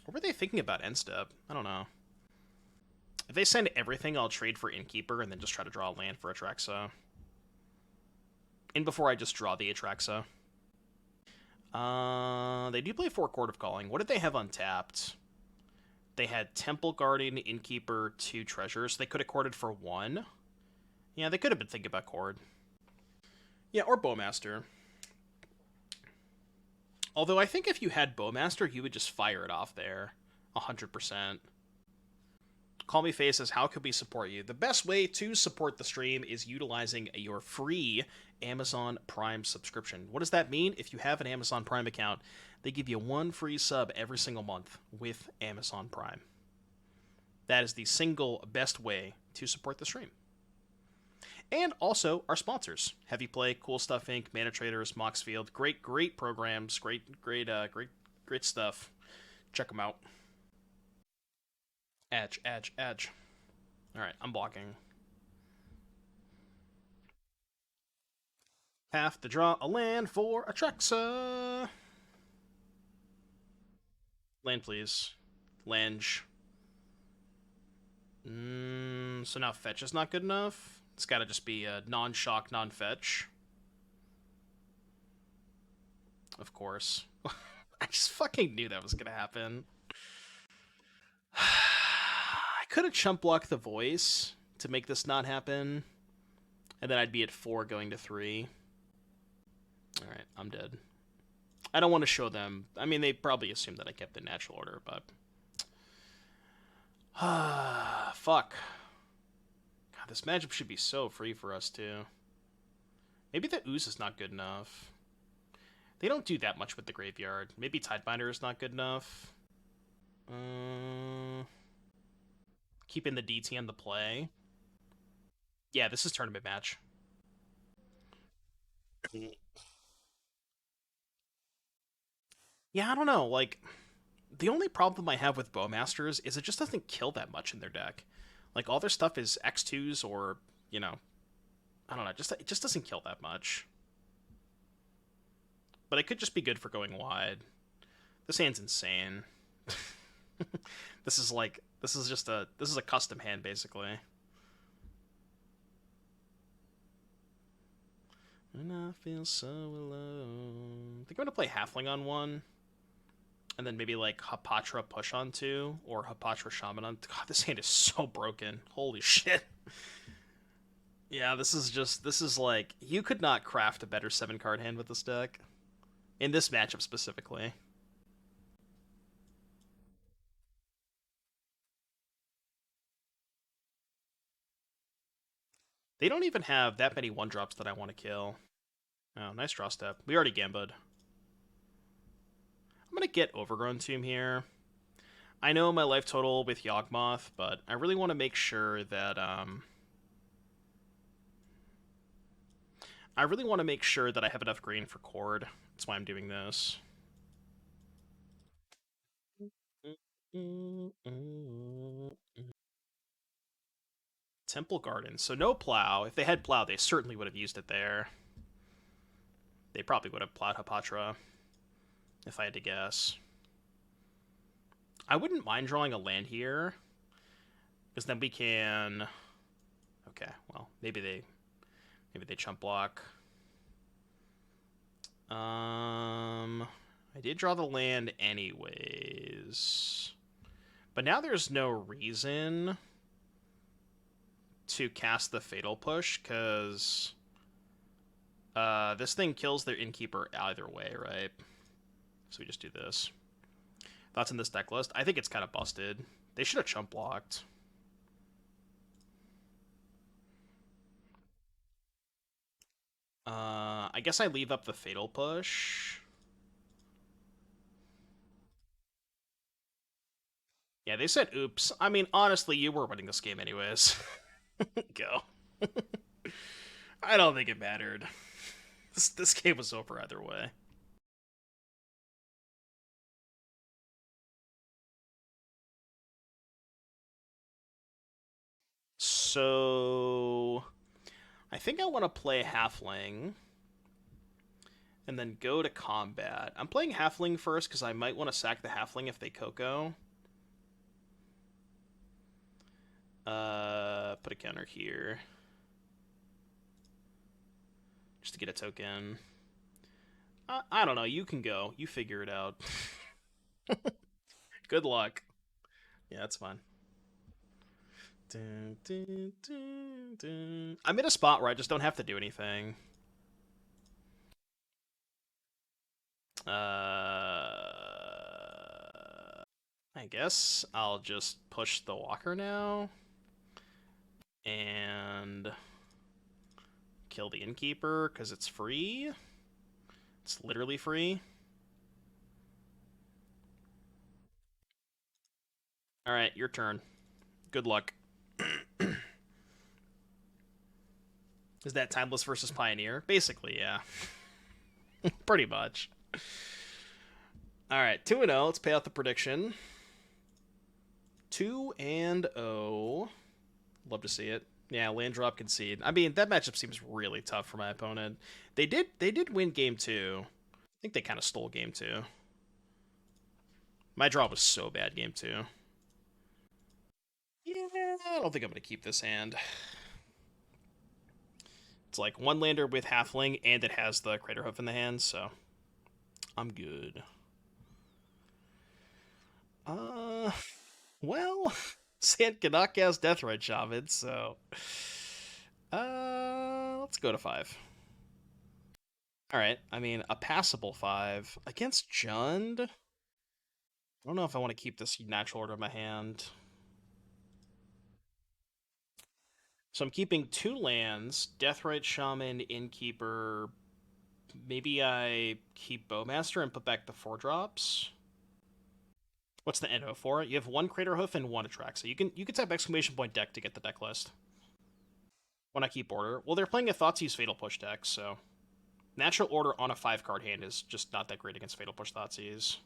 What were they thinking about end step? I don't know. If they send everything, I'll trade for Innkeeper and then just try to draw a land for Atraxa. And before I just draw the Atraxa. They do play 4 Court of Calling. What did they have untapped? They had Temple Guardian, Innkeeper, 2 Treasures. They could have courted for 1. Yeah, they could have been thinking about Cord. Yeah, or Bowmaster. Although I think if you had Bowmaster, you would just fire it off there. 100%. Call Me Face says, how could we support you? The best way to support the stream is utilizing your free Amazon Prime subscription. What does that mean? If you have an Amazon Prime account, they give you 1 free sub every single month with Amazon Prime. That is the single best way to support the stream. And also our sponsors: Heavy Play, Cool Stuff Inc., Mana Traders, Moxfield. Great programs, great stuff. Check them out. Edge. Alright, I'm blocking. Have to draw a land for Atraxa. Land, please. Lange. So now fetch is not good enough? It's gotta just be a non-shock, non-fetch. Of course. I just fucking knew that was gonna happen. I could have chump blocked the voice to make this not happen. And then I'd be at 4 going to 3. Alright, I'm dead. I don't want to show them. I mean, they probably assume that I kept the natural order, but... Fuck. God, this matchup should be so free for us, too. Maybe the Ooze is not good enough. They don't do that much with the graveyard. Maybe Tidebinder is not good enough. Uh, Keeping the DT on the play. Yeah, this is tournament match. Yeah, I don't know. Like, the only problem I have with Bowmasters is it just doesn't kill that much in their deck. Like, all their stuff is X2s or, you know, I don't know. It just doesn't kill that much. But it could just be good for going wide. This hand's insane. This is a custom hand basically. And I feel so alone. I think I'm gonna play Halfling on one, and then maybe like Hapatra push on two, or Hapatra Shaman on. God, this hand is so broken. Holy shit. Yeah, this is like you could not craft a better 7 card hand with this deck in this matchup specifically. They don't even have that many 1-drops that I want to kill. Oh, nice draw step. We already gambled. I'm gonna get Overgrown Tomb here. I know my life total with Yawgmoth, but I really want to make sure that I really want to make sure that I have enough green for Cord. That's why I'm doing this. Temple Garden. So no plow. If they had plow, they certainly would have used it there. They probably would have plowed Hapatra, if I had to guess. I wouldn't mind drawing a land here, because then we can. Okay, well maybe they chump block. I did draw the land anyways, but now there's no reason to cast the Fatal Push because this thing kills their Innkeeper either way, right? So we just do this. Thoughts on this deck list? I think it's kind of busted. They should have chump blocked. I guess I leave up the Fatal Push. Yeah, they said oops. I mean, honestly, you were winning this game anyways. Go. I don't think it mattered. This game was over either way. So I think I want to play Halfling and then go to combat. I'm playing Halfling first because I might want to sack the Halfling if they Coco. Put a counter here. Just to get a token. I don't know. You can go. You figure it out. Good luck. Yeah, that's fine. Dun, dun, dun, dun. I'm in a spot where I just don't have to do anything. I guess I'll just push the walker now and kill the innkeeper because it's free. It's literally free. All right, your turn. Good luck. Is that Timeless versus Pioneer? Basically, yeah. Pretty much. All right, 2-0. Let's pay out the prediction. 2-0. Love to see it. Yeah, land drop concede. I mean, that matchup seems really tough for my opponent. They did win game 2. I think they kind of stole game 2. My draw was so bad game 2. Yeah, I don't think I'm going to keep this hand. It's like one lander with Halfling, and it has the Craterhoof in the hand, so I'm good. Uh, well, Sand cannot cast Deathrite Shaman, so let's go to 5. All right, I mean a passable 5 against Jund. I don't know if I want to keep this natural order in my hand. So I'm keeping 2 lands, Deathrite Shaman, Innkeeper. Maybe I keep Bowmaster and put back the 4 drops. What's the NO for? You have 1 Craterhoof and 1 Atraxa. You can type exclamation point deck to get the deck list. When I keep order. Well, they're playing a Thoughtseize Fatal Push deck, so natural order on a 5-card hand is just not that great against Fatal Push Thoughtseize.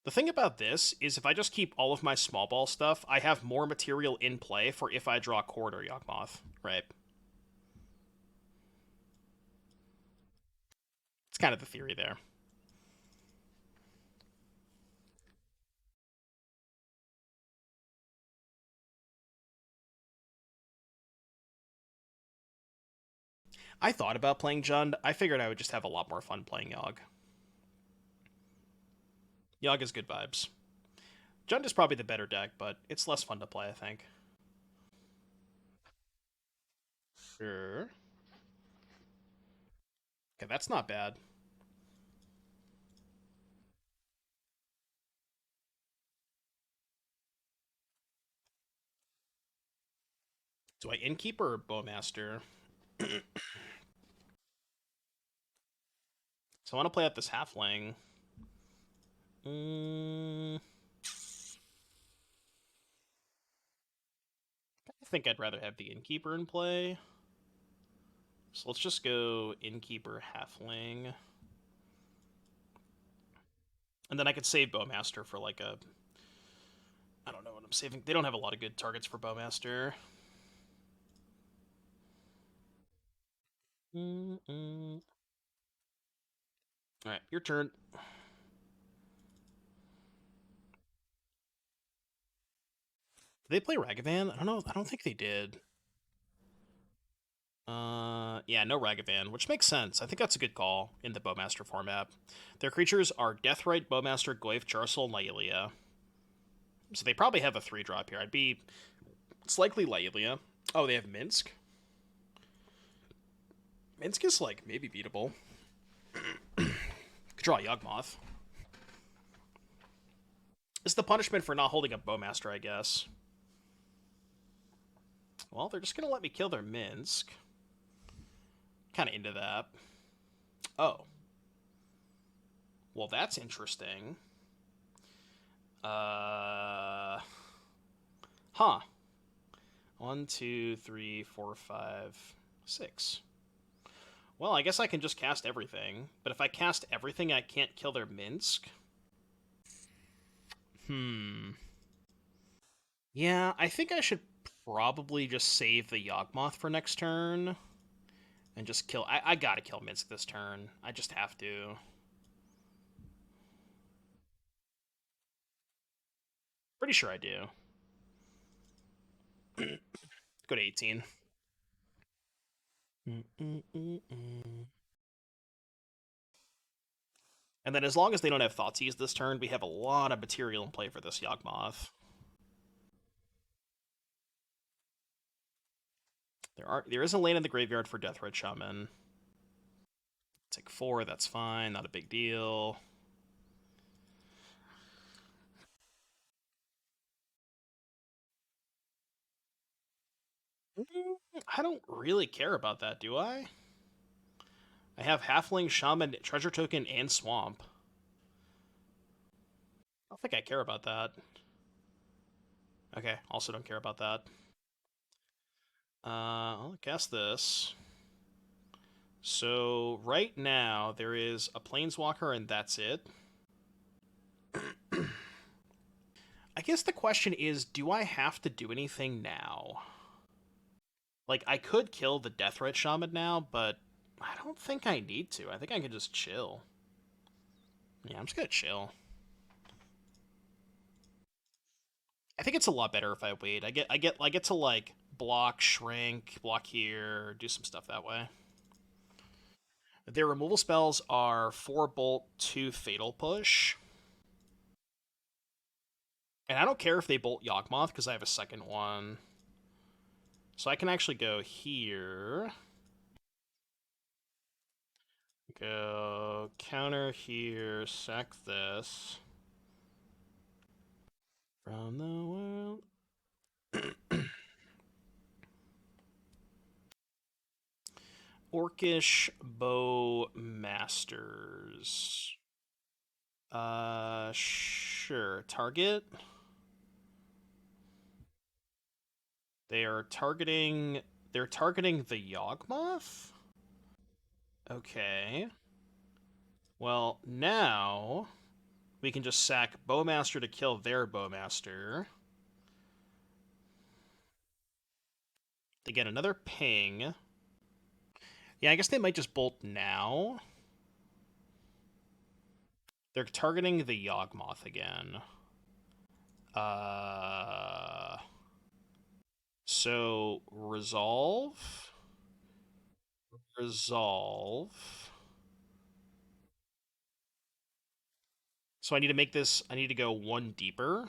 The thing about this is if I just keep all of my small ball stuff, I have more material in play for if I draw Cord or Yawgmoth, right? It's kind of the theory there. I thought about playing Jund. I figured I would just have a lot more fun playing Yogg. Yogg is good vibes. Jund is probably the better deck, but it's less fun to play, I think. Sure. Okay, that's not bad. Do I Innkeeper or Bowmaster? So I want to play out this Halfling. I think I'd rather have the Innkeeper in play. So let's just go Innkeeper Halfling. And then I could save Bowmaster for like a... I don't know what I'm saving. They don't have a lot of good targets for Bowmaster. Alright, your turn. Did they play Ragavan? I don't know. I don't think they did. Yeah, no Ragavan, which makes sense. I think that's a good call in the Bowmaster format. Their creatures are Deathrite, Bowmaster, Goyf, Jarsoul, Nailia. So they probably have a 3-drop here. It's likely Nailia. Oh, they have Minsk? Minsk is, like, maybe beatable. Could draw Yawgmoth. It's the punishment for not holding a Bowmaster, I guess. Well, they're just gonna let me kill their Minsk. Kind of into that. Oh. Well, that's interesting. Huh. 1, 2, 3, 4, 5, 6. Well, I guess I can just cast everything. But if I cast everything, I can't kill their Minsk? Yeah, I think I should probably just save the Yawgmoth for next turn. And just kill... I gotta kill Minsk this turn. I just have to. Pretty sure I do. Go to 18. And then as long as they don't have Thoughtseize this turn, we have a lot of material in play for this Yawgmoth. There is a lane in the graveyard for Deathrite Shaman. Take 4, that's fine, not a big deal. I don't really care about that, do I? I have Halfling, Shaman, Treasure Token, and Swamp. I don't think I care about that. Okay, also don't care about that. I'll cast this. So, right now, there is a Planeswalker, and that's it. I guess the question is, do I have to do anything now? Like, I could kill the Deathrite Shaman now, but I don't think I need to. I think I can just chill. Yeah, I'm just gonna chill. I think it's a lot better if I wait. I get to like block, shrink, block here, do some stuff that way. Their removal spells are 4 bolt, 2 fatal push. And I don't care if they bolt Yawgmoth because I have a second one. So I can actually go here. Go counter here, sack this. From the world. Orcish Bowmasters. Sure. Target. They are targeting. They're targeting the Yawgmoth? Okay. Well, now we can just sack Bowmaster to kill their Bowmaster. They get another ping. Yeah, I guess they might just bolt now. They're targeting the Yawgmoth again. So resolve. Resolve. So I need to make this, I need to go one deeper.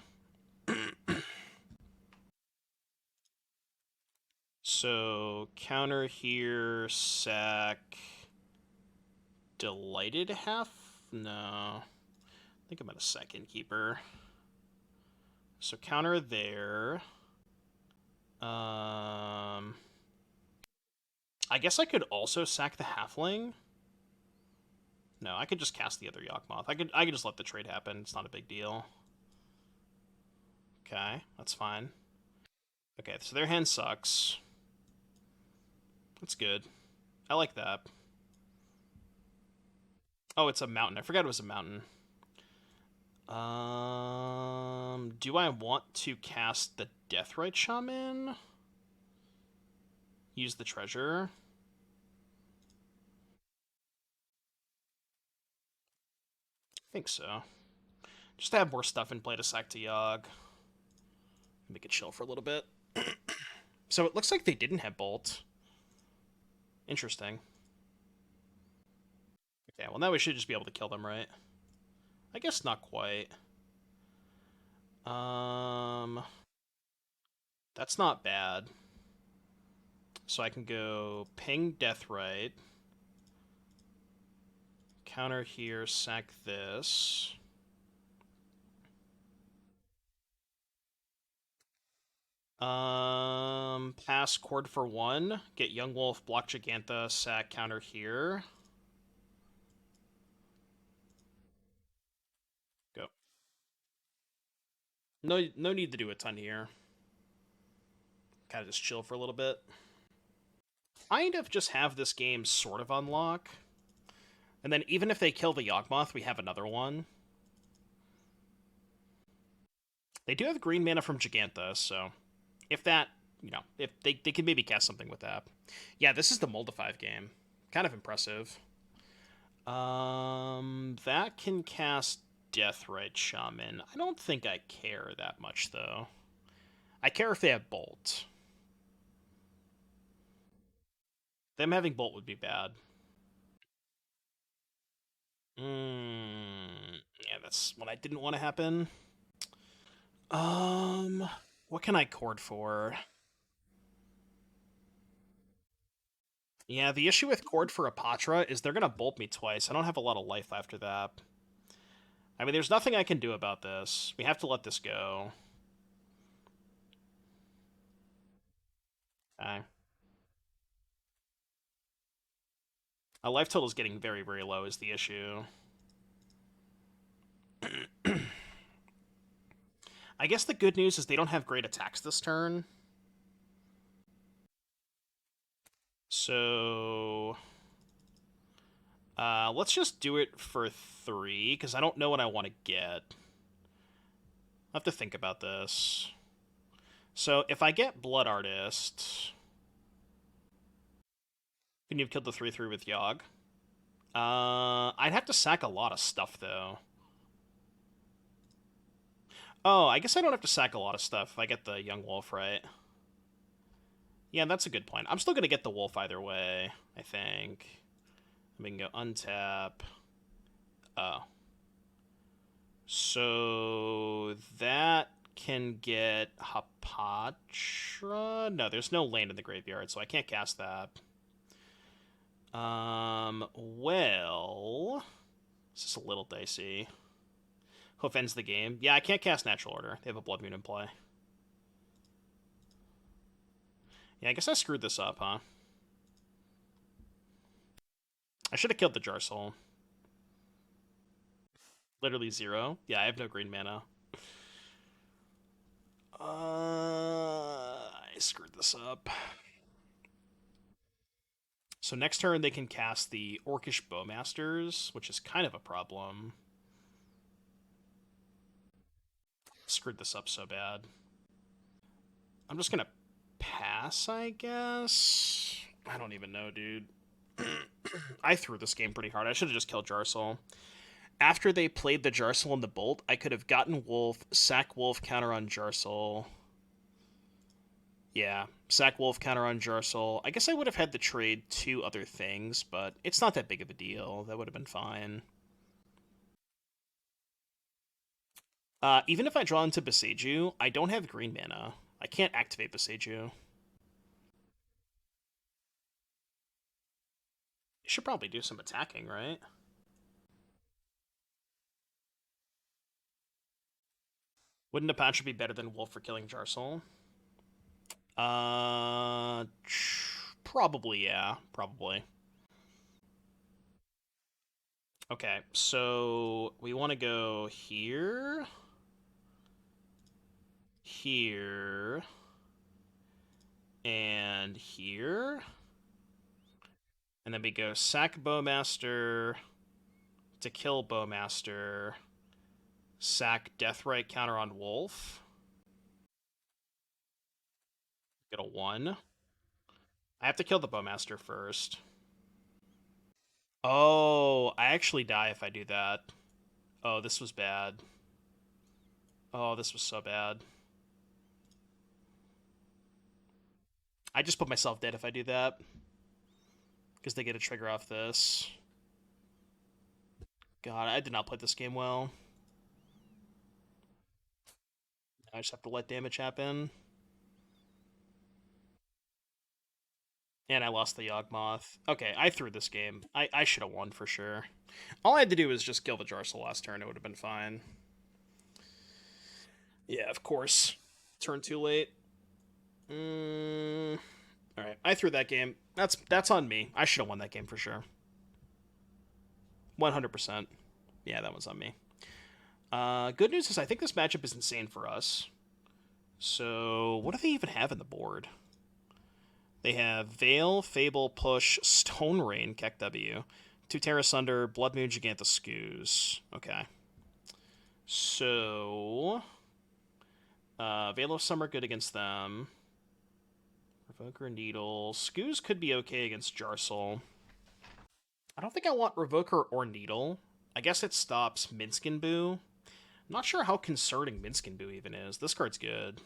So counter here, sack. Delighted half? No. I think I'm at a second keeper. So counter there. I guess I could also sack the halfling. No, I could just cast the other Yawgmoth. I could just let the trade happen. It's not a big deal. Okay, that's fine. Okay, so their hand sucks. That's good. I like that. Oh, it's a mountain. I forgot it was a mountain. Do I want to cast the Deathrite Shaman? Use the treasure? I think so. Just to have more stuff in play to sack to Yogg. Make it chill for a little bit. So it looks like they didn't have Bolt. Interesting. Okay, well now we should just be able to kill them, right? I guess not quite. That's not bad. So I can go ping Deathrite. Counter here, sack this. Pass Chord for 1. Get Yawgmoth, block Gigantha, sack counter here. Go. No need to do a ton here. Kind of just chill for a little bit. Kind of just have this game sort of on lock. And then even if they kill the Yawgmoth, we have another one. They do have green mana from Gigantha, so if that, if they can maybe cast something with that. Yeah, this is the Moldafy game. Kind of impressive. That can cast Deathrite Shaman. I don't think I care that much, though. I care if they have Bolt. Them having Bolt would be bad. Yeah, that's what I didn't want to happen. What can I chord for? Yeah, the issue with chord for Apatra is they're gonna bolt me twice. I don't have a lot of life after that. I mean, there's nothing I can do about this. We have to let this go. Okay. My life total is getting very, very low is the issue. I guess the good news is they don't have great attacks this turn. So... let's just do it for 3, because I don't know what I want to get. I'll have to think about this. So, if I get Blood Artist... Can you have killed the 3/3 with Yogg? I'd have to sack a lot of stuff, though. Oh, I guess I don't have to sack a lot of stuff if I get the Young Wolf, right? Yeah, that's a good point. I'm still going to get the Wolf either way, I think. We can go untap. Oh. So that can get Hapatra? No, there's no land in the graveyard, so I can't cast that. Well... This is a little dicey. Hoof ends the game. Yeah, I can't cast Natural Order. They have a Blood Moon in play. Yeah, I guess I screwed this up, huh? I should have killed the Jar Soul. Literally 0. Yeah, I have no green mana. I screwed this up. So next turn they can cast the Orcish Bowmasters, which is kind of a problem. Screwed this up so bad. I'm just gonna pass, I guess. I don't even know, dude. I threw this game pretty hard. I should have just killed Jarsoul. After they played the Jarsoul and the Bolt, I could have gotten Wolf, sack Wolf, counter on Jarsoul. Yeah, sack Wolf, counter on Jarsoul. I guess I would have had to trade 2 other things, but it's not that big of a deal. That would have been fine. Even if I draw into Boseiju, I don't have green mana. I can't activate Boseiju. You should probably do some attacking, right? Wouldn't Apache be better than Wolf for killing Jarsoul? Uh, Probably, yeah. Probably. Okay, so we want to go here, here, and here. And then we go sack Bowmaster to kill Bowmaster, sack Deathrite counter on Wolf. Get a 1. I have to kill the Bowmaster first. Oh, I actually die if I do that. Oh, this was bad. Oh, this was so bad. I just put myself dead if I do that. Because they get a trigger off this. God, I did not play this game well. I just have to let damage happen. And I lost the Yawgmoth. Okay, I threw this game. I should have won for sure. All I had to do was just kill the Jarsoul last turn. It would have been fine. Yeah, of course. Turn too late. All right, I threw that game. That's on me. I should have won that game for sure. 100%. Yeah, that was on me. Good news is I think this matchup is insane for us. So, what do they even have in the board? They have Veil, Fable, Push, Stone Rain, Keck W, 2 Terra Sunder, Blood Moon, Giganta Scoos. Okay. So, Veil of Summer good against them. Revoker, Needle. Scoos could be okay against Jarsoul. I don't think I want Revoker or Needle. I guess it stops Minskin Boo. I'm not sure how concerning Minskin Boo even is. This card's good.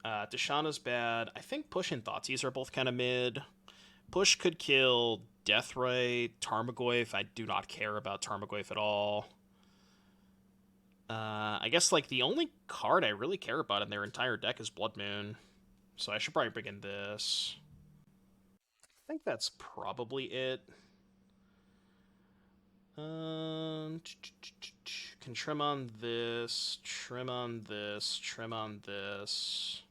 Deshana's bad. I think Push and Thoughtseize are both kind of mid. Push could kill Deathrite, Tarmogoyf. I do not care about Tarmogoyf at all. I guess like the only card I really care about in their entire deck is Blood Moon. So I should probably bring in this. I think that's probably it. Can trim on this, trim on this, trim on this.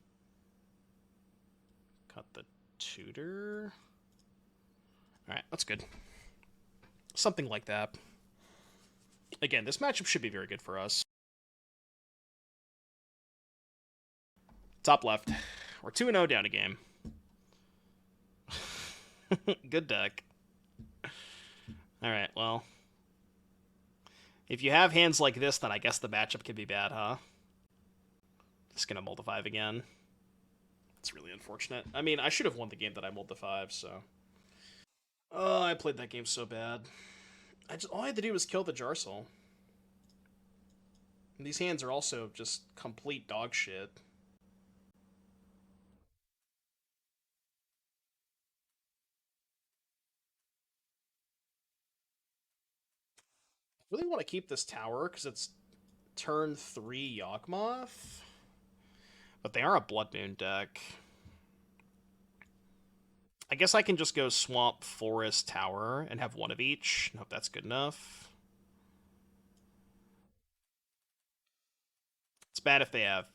Cut the tutor. Alright, that's good. Something like that. Again, this matchup should be very good for us. Top left. We're 2-0 down a game. Good deck. Alright, well. If you have hands like this, then I guess the matchup can be bad, huh? Just gonna mull the 5 again. It's really unfortunate. I mean, I should have won the game that I mulled the 5, so. Oh, I played that game so bad. All I had to do was kill the Jarsoul. And these hands are also just complete dog shit. I really want to keep this tower because it's turn 3 Yawgmoth. But they are a Blood Moon deck. I guess I can just go Swamp, Forest, Tower, and have one of each. I hope that's good enough. It's bad if they have,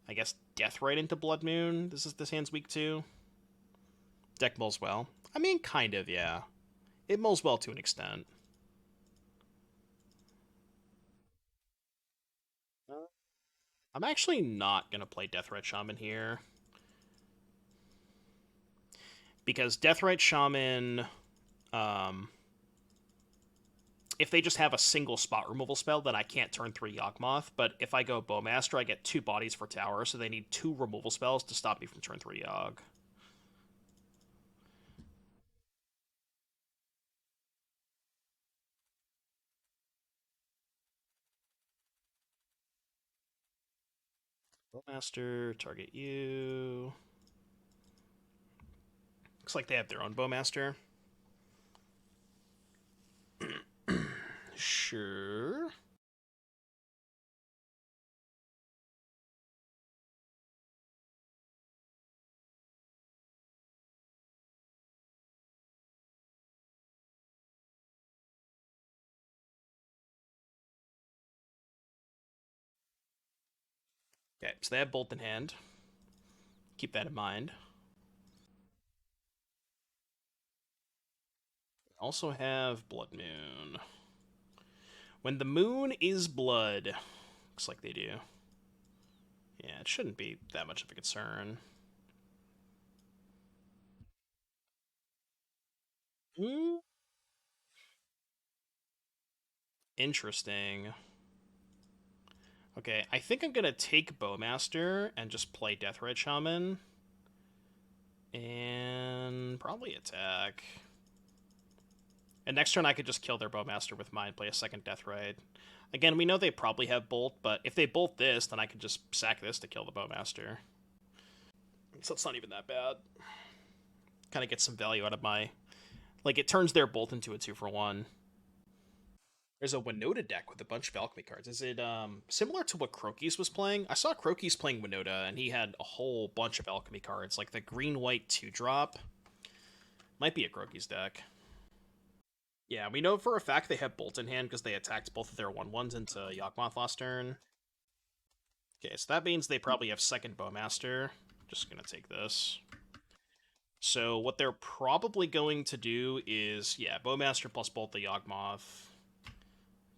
I guess, Deathrite into Blood Moon. This hand's weak too. Deck mulls well. I mean, kind of, yeah. It mulls well to an extent. I'm actually not going to play Deathrite Shaman here. Because Deathrite Shaman, um, if they just have a single spot removal spell, then I can't turn 3 Yawgmoth. But if I go Bowmaster, I get 2 bodies for tower, so they need 2 removal spells to stop me from turn 3 Yawg. Bowmaster, target you. Looks like they have their own Bowmaster. Sure. Okay, so they have Bolt in hand. Keep that in mind. Also have Blood Moon. When the moon is blood, looks like they do. Yeah, it shouldn't be that much of a concern. Mm, interesting. Okay, I think I'm gonna take Bowmaster and just play Deathrite Shaman. And probably attack. And next turn I could just kill their Bowmaster with mine, play a second Deathrite. Again, we know they probably have Bolt, but if they Bolt this, then I could just sack this to kill the Bowmaster. So it's not even that bad. Kind of get some value out of my... Like, it turns their Bolt into a 2-for-1. There's a Winota deck with a bunch of alchemy cards. Is it similar to what Crokies was playing? I saw Crokies playing Winota, and he had a whole bunch of alchemy cards, like the green-white 2-drop. Might be a Crokies deck. Yeah, we know for a fact they have Bolt in hand because they attacked both of their 1/1s into Yawgmoth last turn. Okay, so that means they probably have second Bowmaster. Just gonna take this. So what they're probably going to do is, yeah, Bowmaster plus Bolt the Yawgmoth.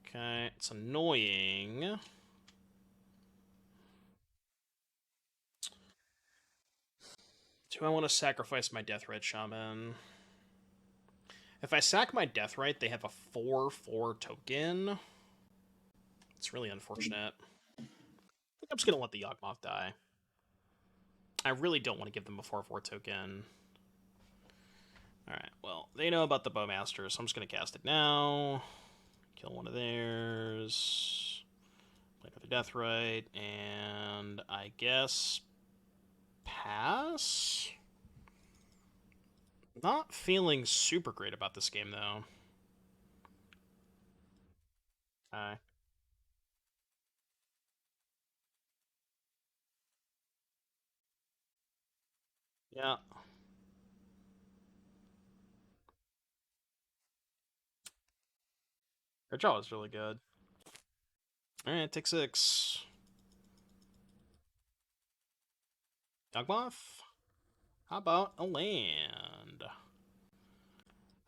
Okay, it's annoying. Do I want to sacrifice my Deathrite Shaman? If I sack my Deathrite, they have a 4/4 token. It's really unfortunate. I think I'm just gonna let the Yawgmoth die. I really don't want to give them a 4/4 token. Alright, well, they know about the Bowmaster, so I'm just gonna cast it now. Kill one of theirs. Play another Deathrite, and I guess pass? Not feeling super great about this game, though. Okay. Yeah. Her jaw is really good. Alright, take 6. Yawgmoth? How about a land?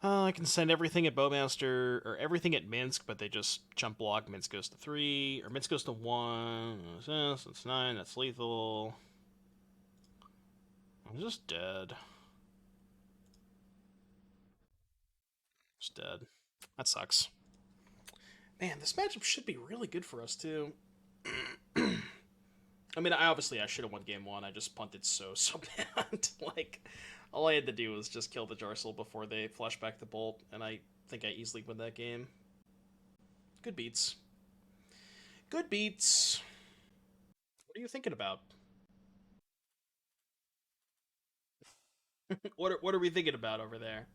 I can send everything at Bowmaster, or everything at Minsk, but they just jump block. Minsk goes to 3, or Minsk goes to 1. That's 9, that's lethal. I'm just dead. Just dead. That sucks. Man, this matchup should be really good for us, too. I mean, I should have won game 1. I just punted so bad. Like, all I had to do was just kill the Jarcel before they flash back the Bolt, and I think I easily win that game. Good beats. Good beats. What are you thinking about? What are we thinking about over there?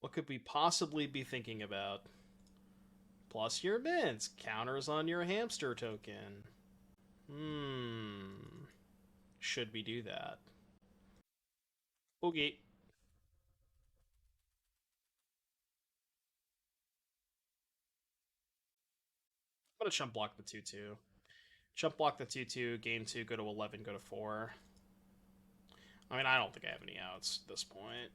What could we possibly be thinking about? Plus your mints. Counters on your hamster token. Hmm. Should we do that? Okay. I'm gonna chump block the 2/2. Chump block the 2/2, gain 2, go to 11, go to 4. I mean, I don't think I have any outs at this point.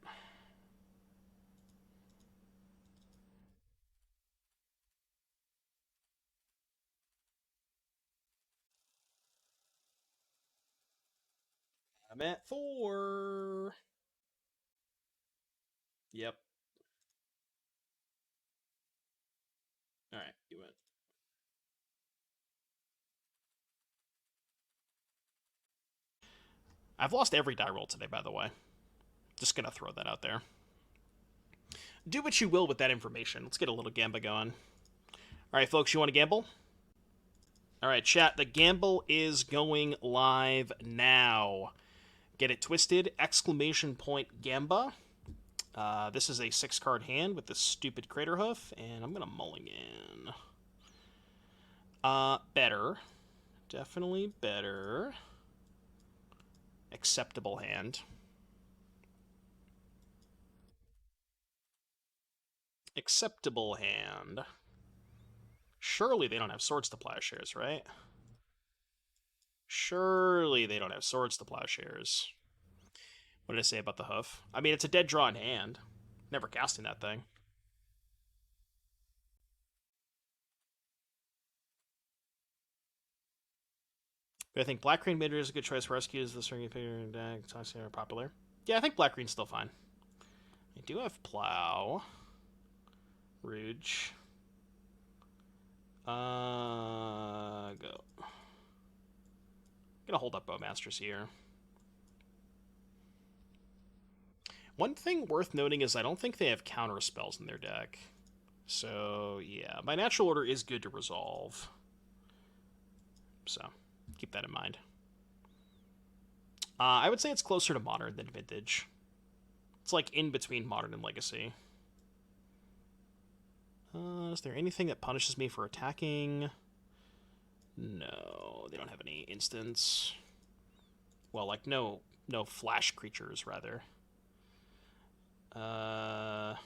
I'm at 4. Yep. All right, you went. I've lost every die roll today, by the way. Just gonna throw that out there. Do what you will with that information. Let's get a little gamba going. All right, folks, you want to gamble? All right, chat. The gamble is going live now. Get it twisted! Exclamation point gamba. This is a 6-card hand with this stupid crater hoof, and I'm gonna mulligan. Better. Definitely better. Acceptable hand. Acceptable hand. Surely they don't have swords to plowshares, right? Surely they don't have swords to plowshares. What did I say about the hoof? I mean, it's a dead draw in hand. Never casting that thing. But I think Black Green Midder is a good choice for rescues. The string figure deck are popular. Yeah, I think Black Green's still fine. I do have Plow. Rouge. Go. Gonna hold up Bowmasters here. One thing worth noting is I don't think they have counter spells in their deck. So, yeah, my natural order is good to resolve. So, keep that in mind. I would say it's closer to Modern than Vintage. It's like in between Modern and Legacy. Is there anything that punishes me for attacking? No, they don't have any instants. Well, like no flash creatures, rather. Alright,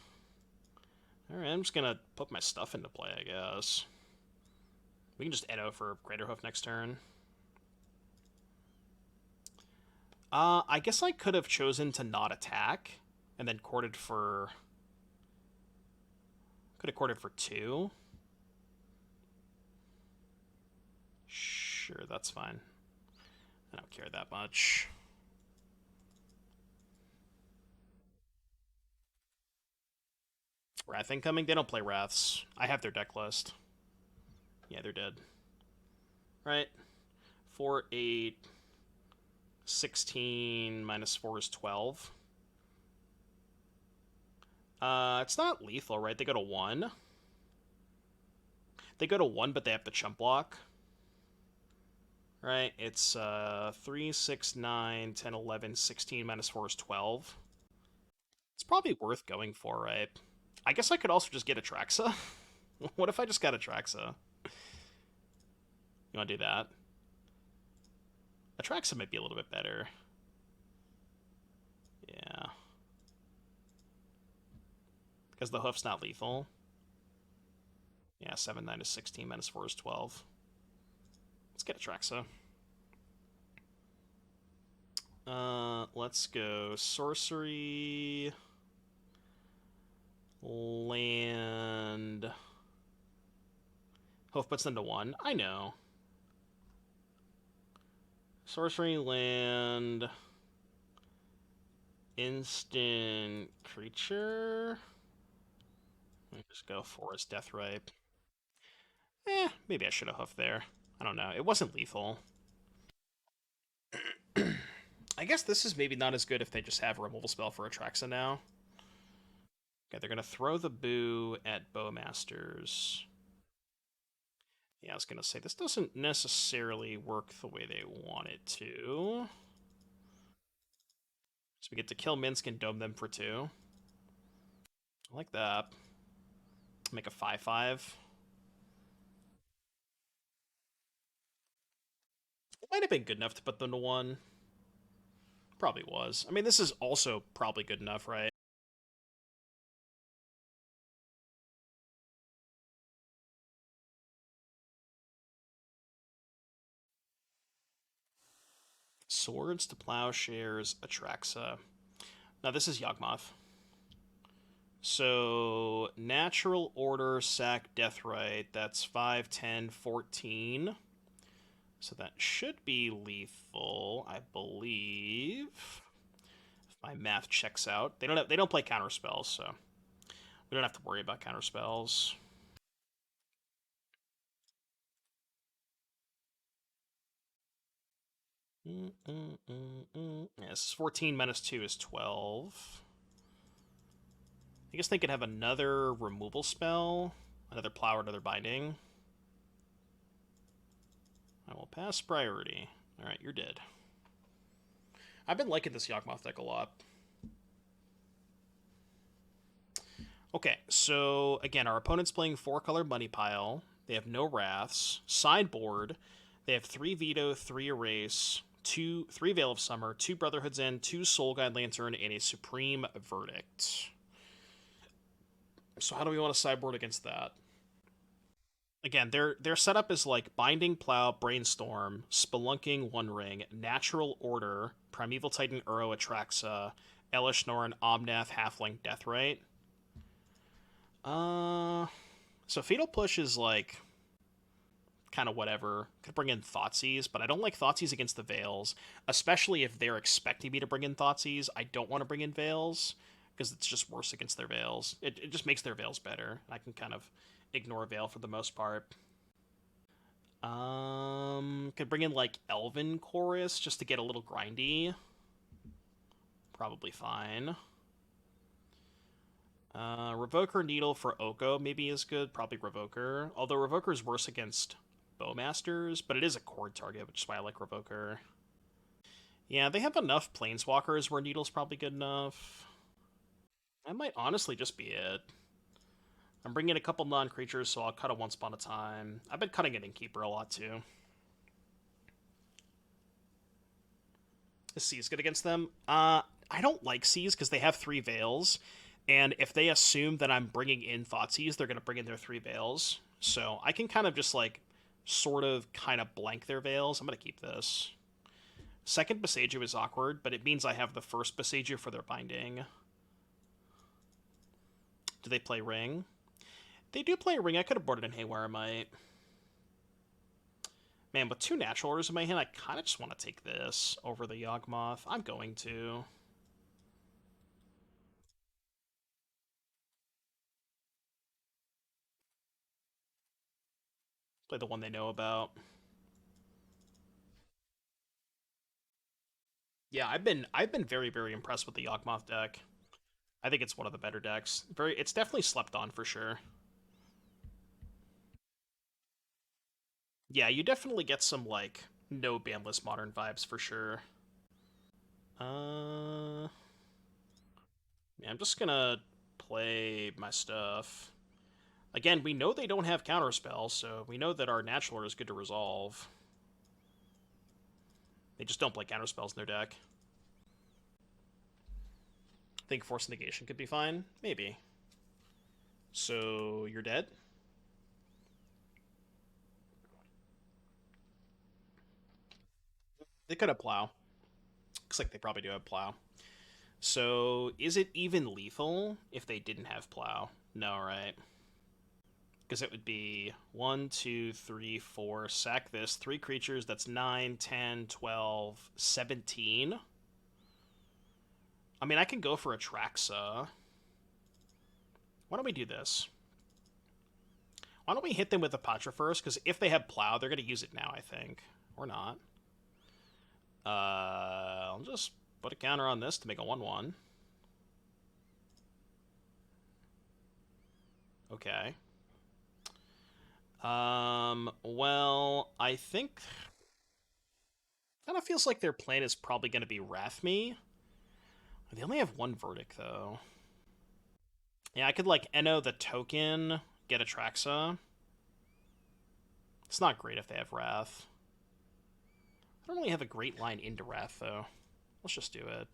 I'm just gonna put my stuff into play, I guess. We can just Edo for Greater Hoof next turn. I guess I could have chosen to not attack, and then courted for... Could have courted for 2. Sure, that's fine. I don't care that much. Wrath incoming? They don't play Wraths. I have their deck list. Yeah, they're dead. Right. 4, 8, 16, minus 4 is 12. It's not lethal, right? They go to 1. They go to 1, but they have to chump block. Right? It's 3, 6, 9, 10, 11, 16, minus 4 is 12. It's probably worth going for, right? I guess I could also just get Atraxa. What if I just got Atraxa? You want to do that? Atraxa might be a little bit better. Yeah. Because the hoof's not lethal. Yeah, 7, 9 is 16, minus 4 is 12. Let's get Atraxa. Let's go sorcery, land. Hoof puts them to 1. I know. Sorcery, land, instant creature. Let me just go Forest Deathripe. Maybe I should have hoofed there. I don't know. It wasn't lethal. I guess this is maybe not as good if they just have a removal spell for Atraxa now. Okay, they're going to throw the boo at Bowmasters. Yeah, I was going to say, this doesn't necessarily work the way they want it to. So we get to kill Minsk and dome them for 2. I like that. Make a 5/5. It might have been good enough to put them to 1. Probably was. I mean, this is also probably good enough, right? Swords to Plowshares, Atraxa. Now this is Yawgmoth. So, Natural Order, Sack, Deathrite, that's 5, 10, 14. So that should be lethal, I believe. If my math checks out. They don't play counter spells, so we don't have to worry about counter spells. Yes, 14 minus 2 is 12. I guess they could have another removal spell, another plow or another binding. I will pass priority. Alright, you're dead. I've been liking this Yawgmoth deck a lot. Okay, so again, our opponent's playing 4-color Money Pile. They have no Wraths. Sideboard, they have 3 Veto, 3 Erase, 3 Veil of Summer, 2 Brotherhood's End, 2 Soul Guide Lantern, and a Supreme Verdict. So how do we want to sideboard against that? Again, their setup is like Binding Plow, Brainstorm, Spelunking, One Ring, Natural Order, Primeval Titan, Uro, Atraxa, Elish Norn, Omnath, Halfling, Deathrite. So Fatal Push is like kind of whatever. Could bring in Thoughtseize, but I don't like Thoughtseize against the Veils, especially if they're expecting me to bring in Thoughtseize. I don't want to bring in Veils because it's just worse against their Veils. It just makes their Veils better. I can kind of ignore Veil for the most part. Could bring in like Elven Chorus just to get a little grindy. Probably fine. Revoker Needle for Oko maybe is good. Probably Revoker. Although Revoker is worse against Bowmasters, but it is a chord target, which is why I like Revoker. Yeah, they have enough Planeswalkers where Needle's probably good enough. That might honestly just be it. I'm bringing in a couple non-creatures, so I'll cut a one spot at a time. I've been cutting an Innkeeper a lot, too. Is Seize good against them? I don't like Seize because they have 3 Veils, and if they assume that I'm bringing in Thoughtseize, they're going to bring in their 3 Veils. So I can kind of just, like, sort of kind of blank their Veils. I'm going to keep this. Second Besiju is awkward, but it means I have the first Besiju for their binding. Do they play Ring? They do play Ring. I could have boarded in Haywire Might. Man, with 2 Natural Orders in my hand, I kind of just want to take this over the Yawgmoth. I'm going to. Play the one they know about. Yeah, I've been very, very impressed with the Yawgmoth deck. I think it's one of the better decks. It's definitely slept on for sure. Yeah, you definitely get some like no bandless modern vibes for sure. Yeah, I'm just gonna play my stuff. Again, we know they don't have counterspells, so we know that our natural order is good to resolve. They just don't play counterspells in their deck. Think Force Negation could be fine? Maybe. So, you're dead? They could have Plow. Looks like they probably do have Plow. So, is it even lethal if they didn't have Plow? No, right? Because it would be 1, 2, 3, 4, sack this, 3 creatures, that's 9, 10, 12, 17. I mean, I can go for Atraxa. Why don't we do this? Why don't we hit them with the Patra first? Because if they have Plow, they're going to use it now, I think. Or not. I'll just put a counter on this to make a 1-1. Okay. Well, I think... kind of feels like their plan is probably going to be Wrath Me. They only have 1 Verdict, though. Yeah, I could, like, Eno the token, get Atraxa. It's not great if they have Wrath. I don't really have a great line into Wrath, though. Let's just do it.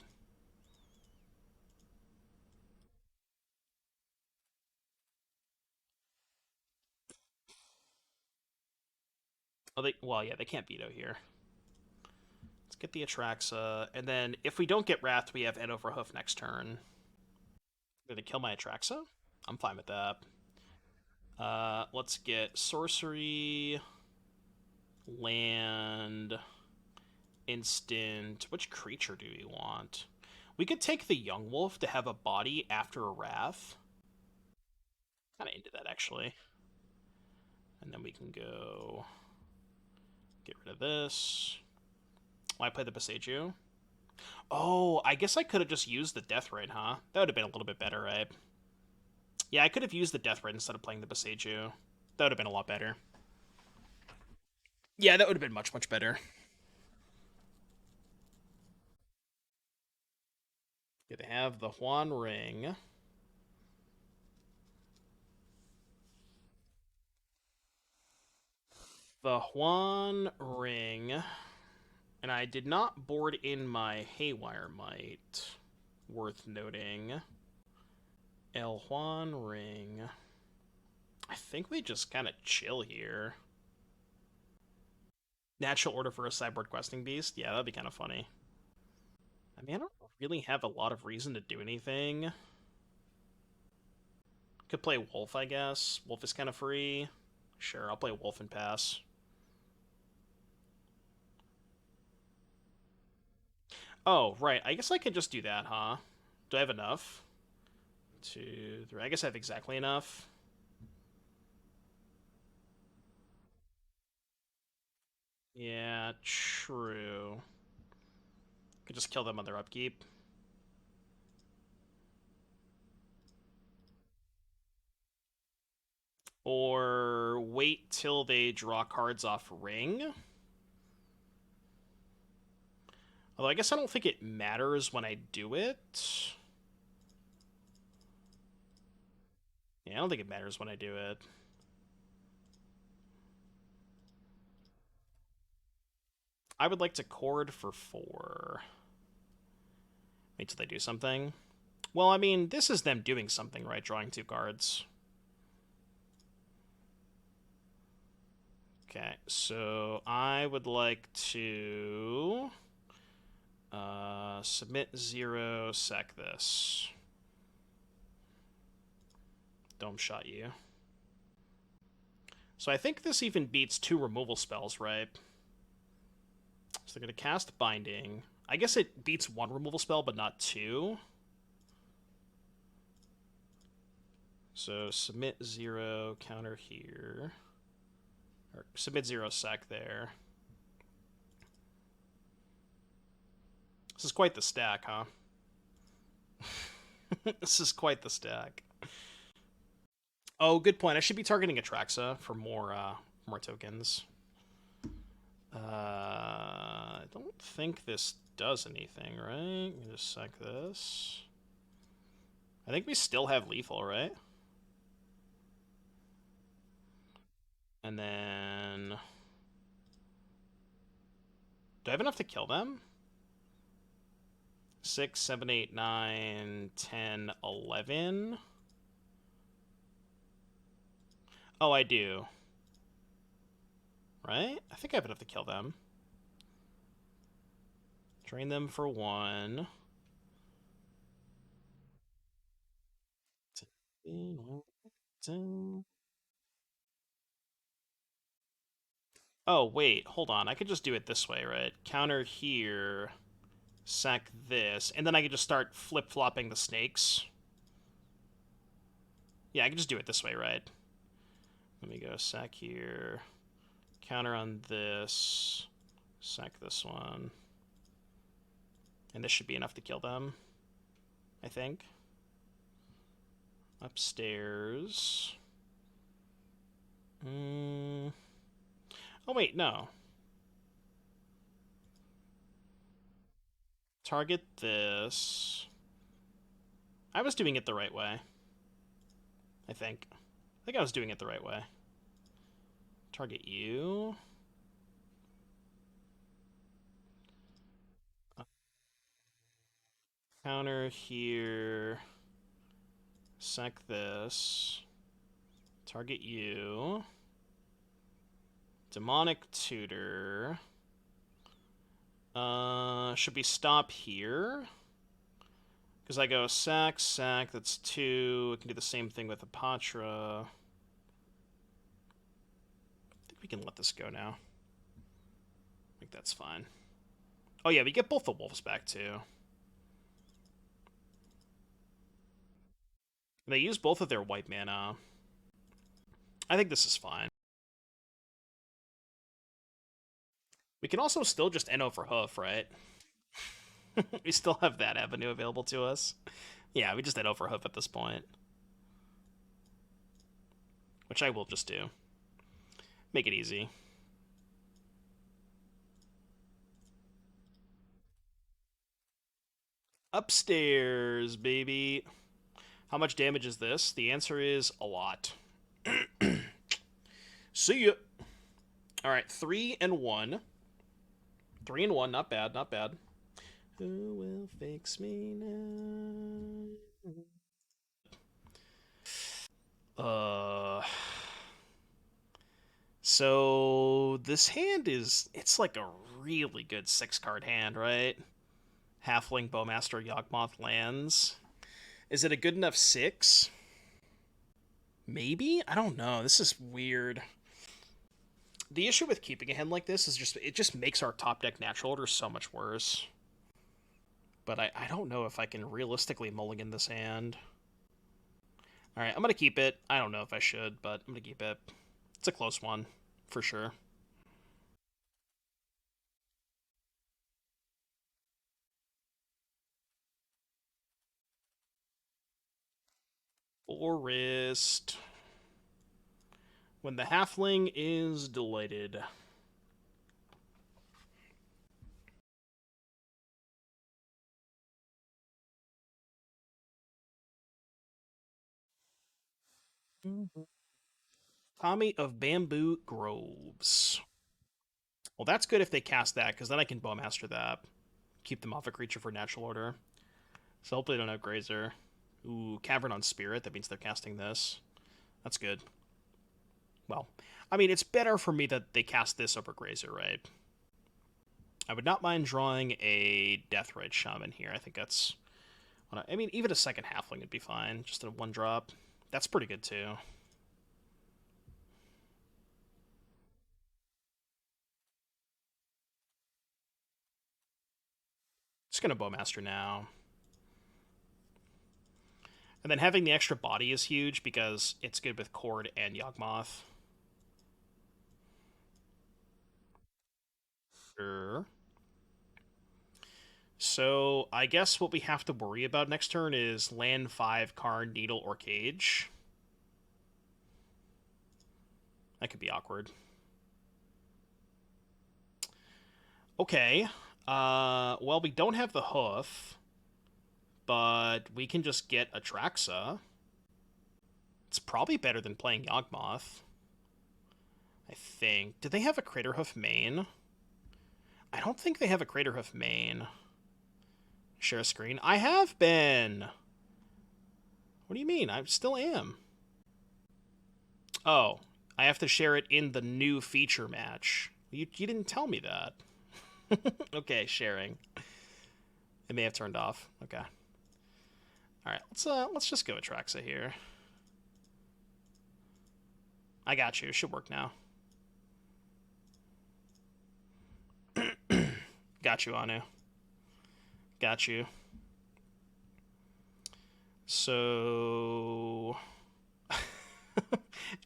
Oh, well, yeah, they can't veto here. Let's get the Atraxa, and then if we don't get Wrath, we have End Over Hoof next turn. Gonna kill my Atraxa? I'm fine with that. Let's get Sorcery, Land, Instant. Which creature do we want? We could take the Yawgmoth to have a body after a Wrath. Kind of into that, actually. And then we can go get rid of this. Why play the Boseiju? Oh, I guess I could have just used the Deathrite, huh? That would have been a little bit better, right? Yeah, I could have used the Deathrite instead of playing the Boseiju. That would have been a lot better. Yeah, that would have been much, much better. Okay, they have the Huan Ring. The Huan Ring. And I did not board in my Haywire Might. Worth noting. El Juan Ring. I think we just kind of chill here. Natural order for a Cyborg Questing Beast? Yeah, that'd be kind of funny. I mean, I don't really have a lot of reason to do anything. Could play Wolf, I guess. Wolf is kind of free. Sure, I'll play Wolf and pass. Oh, right. I guess I could just do that, huh? Do I have enough? 2, 3. I guess I have exactly enough. Yeah, true. Could just kill them on their upkeep. Or wait till they draw cards off Ring. Although I guess I don't think it matters when I do it. Yeah, I don't think it matters when I do it. I would like to Chord for 4. Wait till they do something. Well, I mean, this is them doing something, right? Drawing 2 cards. Okay, so I would like to submit 0, sack this. Dome shot you. So I think this even beats 2 removal spells, right? So they're going to cast Binding. I guess it beats 1 removal spell, but not 2. So submit 0, counter here. Or submit 0, sack there. This is quite the stack, huh? This is quite the stack. Oh, good point. I should be targeting Atraxa for more tokens. I don't think this does anything, right? Just sack this. I think we still have lethal, right? And then... do I have enough to kill them? 6, 7, 8, 9, 10, 11. Oh, I do. Right? I think I have enough to kill them. Train them for 1. Oh, wait, hold on. I could just do it this way, right? Counter here, sack this, and then I could just start flip-flopping the snakes. Yeah, I can just do it this way, right? Let me go sack here, counter on this, sack this one. And this should be enough to kill them, I think. Upstairs. Oh, wait, no. Target this. I was doing it the right way. I think. I think I was doing it the right way. Target you. Counter here. Sack this. Target you. Demonic Tutor. Should we stop here? Because I go sack, sack, that's 2. We can do the same thing with Apatra. I think we can let this go now. I think that's fine. Oh yeah, we get both the wolves back too. They use both of their white mana. I think this is fine. We can also still just end over hoof, right? We still have that avenue available to us. Yeah, we just end over hoof at this point. Which I will just do. Make it easy. Upstairs, baby. How much damage is this? The answer is a lot. See ya. Alright, 3 and 1. 3 and 1, not bad, not bad. Who will fix me now? So this hand it's like a really good 6-card hand, right? Halfling, Bowmaster, Yawgmoth lands. Is it a good enough 6? Maybe? I don't know. This is weird. The issue with keeping a hand like this is it just makes our top deck natural order so much worse. But I don't know if I can realistically mulligan this hand. Alright, I'm going to keep it. I don't know if I should, but I'm going to keep it. It's a close one, for sure. Forest. When the halfling is delighted. Tommy of Bamboo Groves. Well, that's good if they cast that, because then I can Bowmaster that. Keep them off a creature for natural order. So hopefully they don't have Grazer. Ooh, Cavern on Spirit. That means they're casting this. That's good. Well, I mean, it's better for me that they cast this over Grazer, right? I would not mind drawing a Deathrite Shaman here. I think that's... I mean, even a second Halfling would be fine. Just a 1-drop. That's pretty good, too. Just gonna Bowmaster now. And then having the extra body is huge because it's good with Cord and Yawgmoth. Sure. So I guess what we have to worry about next turn is land 5, Karn, Needle, or Cage. That could be awkward. Okay. Well, we don't have the hoof, but we can just get Atraxa. It's probably better than playing Yawgmoth. I think. Do they have a Craterhoof main? I don't think they have a Craterhoof main. Share a screen? I have been! What do you mean? I still am. Oh, I have to share it in the new feature match. You didn't tell me that. Okay, sharing. It may have turned off. Okay. Alright, let's just go with Traxa here. I got you. It should work now. Got you, Anu. Got you. So...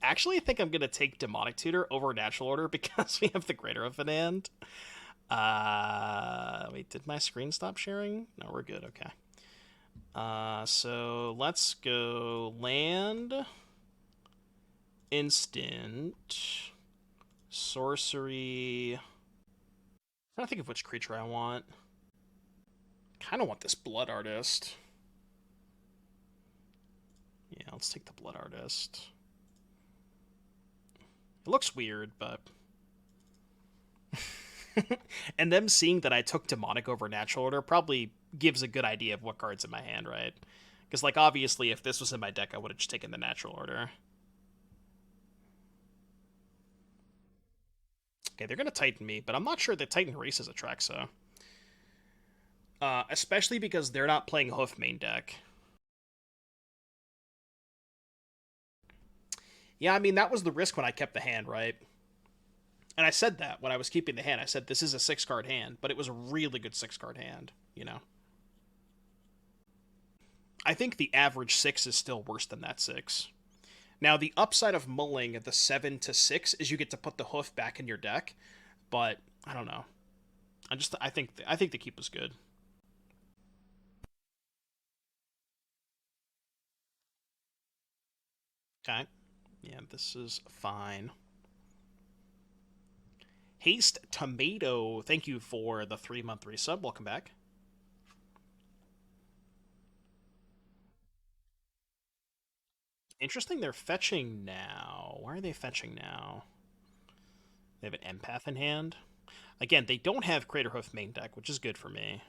Actually, I think I'm going to take Demonic Tutor over Natural Order because we have the Greater of an Hand. Wait, did my screen stop sharing? No, we're good. Okay. So let's go land, instant, sorcery. I'm trying to think of which creature I want. Kind of want this Blood Artist. Yeah, let's take the Blood Artist. It looks weird, but... And them seeing that I took Demonic over Natural Order probably gives a good idea of what card's in my hand, right? Because, like, obviously, if this was in my deck, I would have just taken the Natural Order. Okay, they're going to Titan me, but I'm not sure that Titan races Atraxa. Especially because they're not playing Hoof main deck. Yeah, I mean, that was the risk when I kept the hand, right? And I said that when I was keeping the hand. I said, this is a 6 card hand, but it was a really good 6 card hand, you know? I think the average 6 is still worse than that 6. Now, the upside of mulling the 7 to 6 is you get to put the hoof back in your deck, but I don't know. I think the keep was good. Okay. Yeah, this is fine. Haste Tomato, thank you for the 3-month resub. Welcome back. Interesting, they're fetching now. Why are they fetching now? They have an empath in hand. Again, they don't have Craterhoof main deck, which is good for me.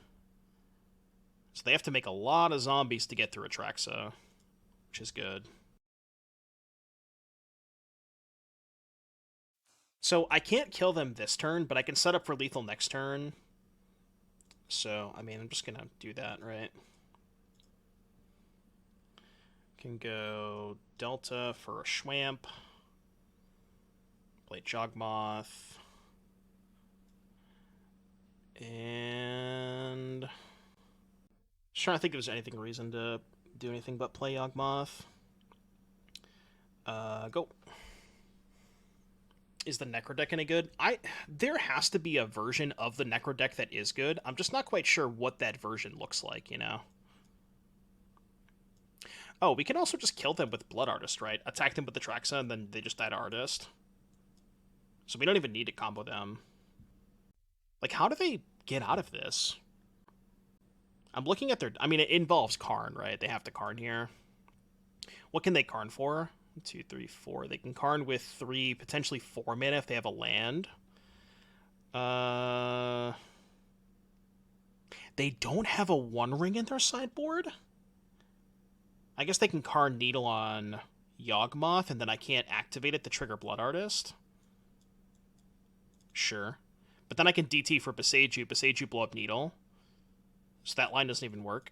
So they have to make a lot of zombies to get through Atraxa, which is good. So I can't kill them this turn, but I can set up for lethal next turn. So, I mean, I'm just gonna do that, right? Can go Delta for a Schwamp. Play Yawgmoth. And just trying to think if there's anything reason to do anything but play Yawgmoth. Go. Is the Necro deck any good? There has to be a version of the Necro deck that is good. I'm just not quite sure what that version looks like, you know? Oh, we can also just kill them with Blood Artist, right? Attack them with the Traxa, and then they just die to Artist. So we don't even need to combo them. Like, how do they get out of this? I'm looking at their... I mean, it involves Karn, right? They have to Karn here. What can they Karn for? 1, 2, 3, 4. They can Karn with 3, potentially 4 mana if they have a land. They don't have a One Ring in their sideboard? I guess they can Karn Needle on Yawgmoth, and then I can't activate it to trigger Blood Artist. Sure. But then I can DT for Beseiju, blow up Needle. So that line doesn't even work.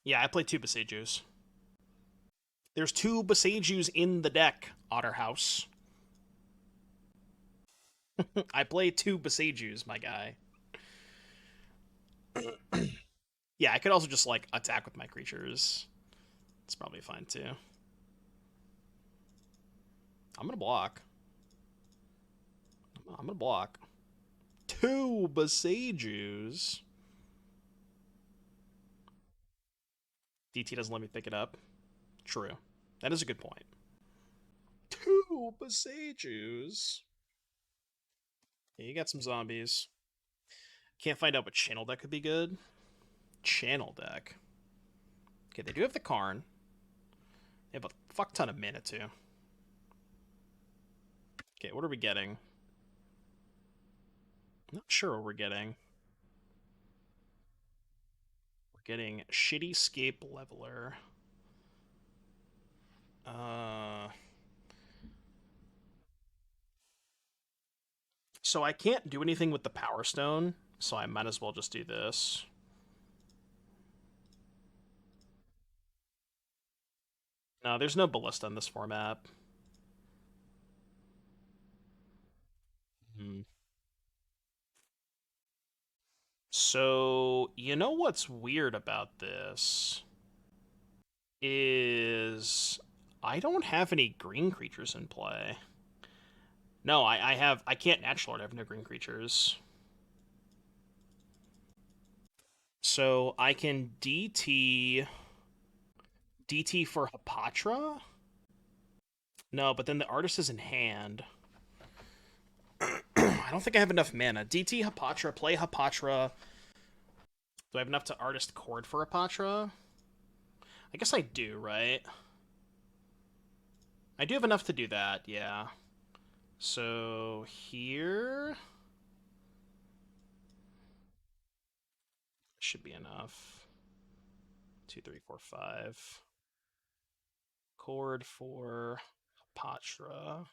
Yeah, I played 2 Beseijus. There's 2 Beseijus in the deck, Otterhouse. I play 2 Beseijus, my guy. Yeah, I could also just, like, attack with my creatures. It's probably fine, too. I'm gonna block. I'm gonna block. 2 Beseijus. DT doesn't let me pick it up. True. That is a good point. 2 Beseijus. Yeah, you got some zombies. Can't find out what channel deck could be good. Channel deck. Okay, they do have the Karn. They have a fuck ton of mana, too. Okay, what are we getting? Not sure what we're getting. We're getting Shitty Scape Leveler. So I can't do anything with the Power Stone, so I might as well just do this. No, there's no Ballista in this format. Hmm. So, you know what's weird about this? Is I don't have any green creatures in play. No, I can't natural art. I have no green creatures. So I can DT for Hapatra? No, but then the artist is in hand. I don't think I have enough mana. DT Hapatra, play Hapatra. Do I have enough to artist chord for Hapatra? I guess I do, right? I do have enough to do that, yeah. So here should be enough. 2, 3, 4, 5. Chord for Hapatra.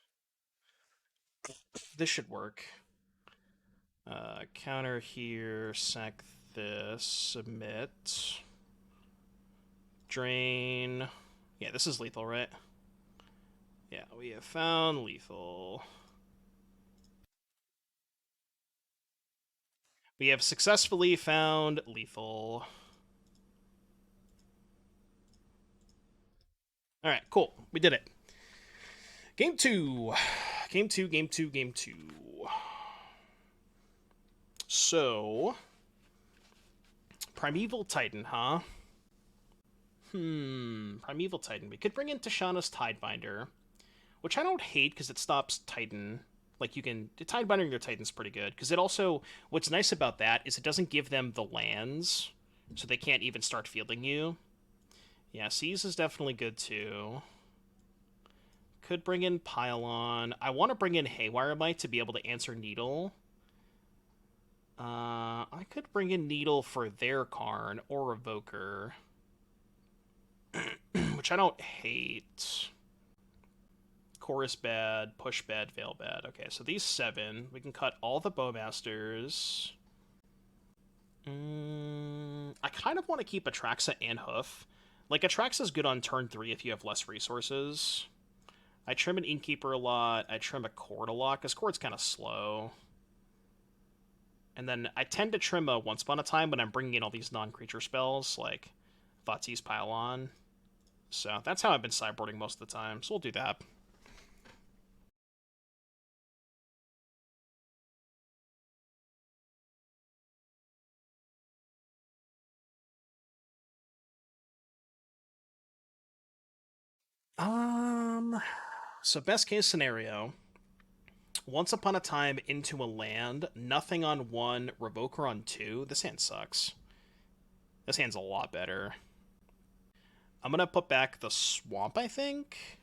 This should work. Counter here, sack this, submit, drain. Yeah, this is lethal, right? Yeah, we have found lethal. We have successfully found lethal. Alright, cool. We did it. Game 2. Game 2, game 2, game 2. So, Primeval Titan, huh? Primeval Titan. We could bring in Tishana's Tidebinder, which I don't hate because it stops Titan. Like, you can... Tidebinding your Titan's pretty good, because it also... What's nice about that is it doesn't give them the lands, so they can't even start fielding you. Yeah, Seize is definitely good, too. Could bring in Pylon. I want to bring in Haywire Might to be able to answer Needle. I could bring in Needle for their Karn or Evoker, which I don't hate. Chorus bad, Push bad, Veil bad. Okay, so these 7. We can cut all the Bowmasters. I kind of want to keep Atraxa and Hoof. Like, Atraxa's good on turn 3 if you have less resources. I trim an Innkeeper a lot. I trim a Cord a lot, because Cord's kind of slow. And then I tend to trim a Once Upon a Time when I'm bringing in all these non-creature spells, like Vaati's Pylon. So that's how I've been sideboarding most of the time, so we'll do that. So best case scenario, Once Upon a Time into a land, nothing on 1, Revoker on 2. This hand sucks. This hand's a lot better. I'm gonna put back the Swamp, I think?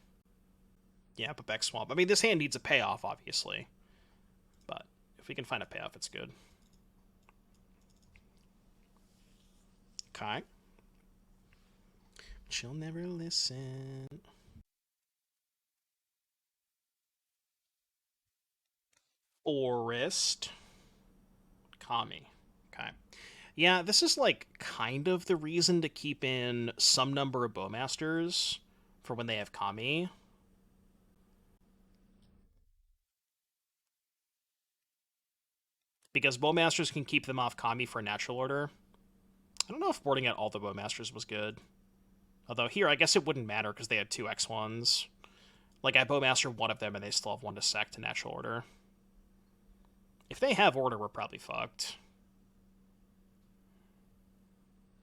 Yeah, put back Swamp. I mean, this hand needs a payoff, obviously. But if we can find a payoff, it's good. Okay. She'll never listen. Forest. Kami. Okay. Yeah, this is like kind of the reason to keep in some number of Bowmasters for when they have Kami. Because Bowmasters can keep them off Kami for natural order. I don't know if boarding out all the Bowmasters was good. Although here, I guess it wouldn't matter because they had 2 X1s. Like, I Bowmaster one of them and they still have 1 to sack to natural order. If they have order, we're probably fucked.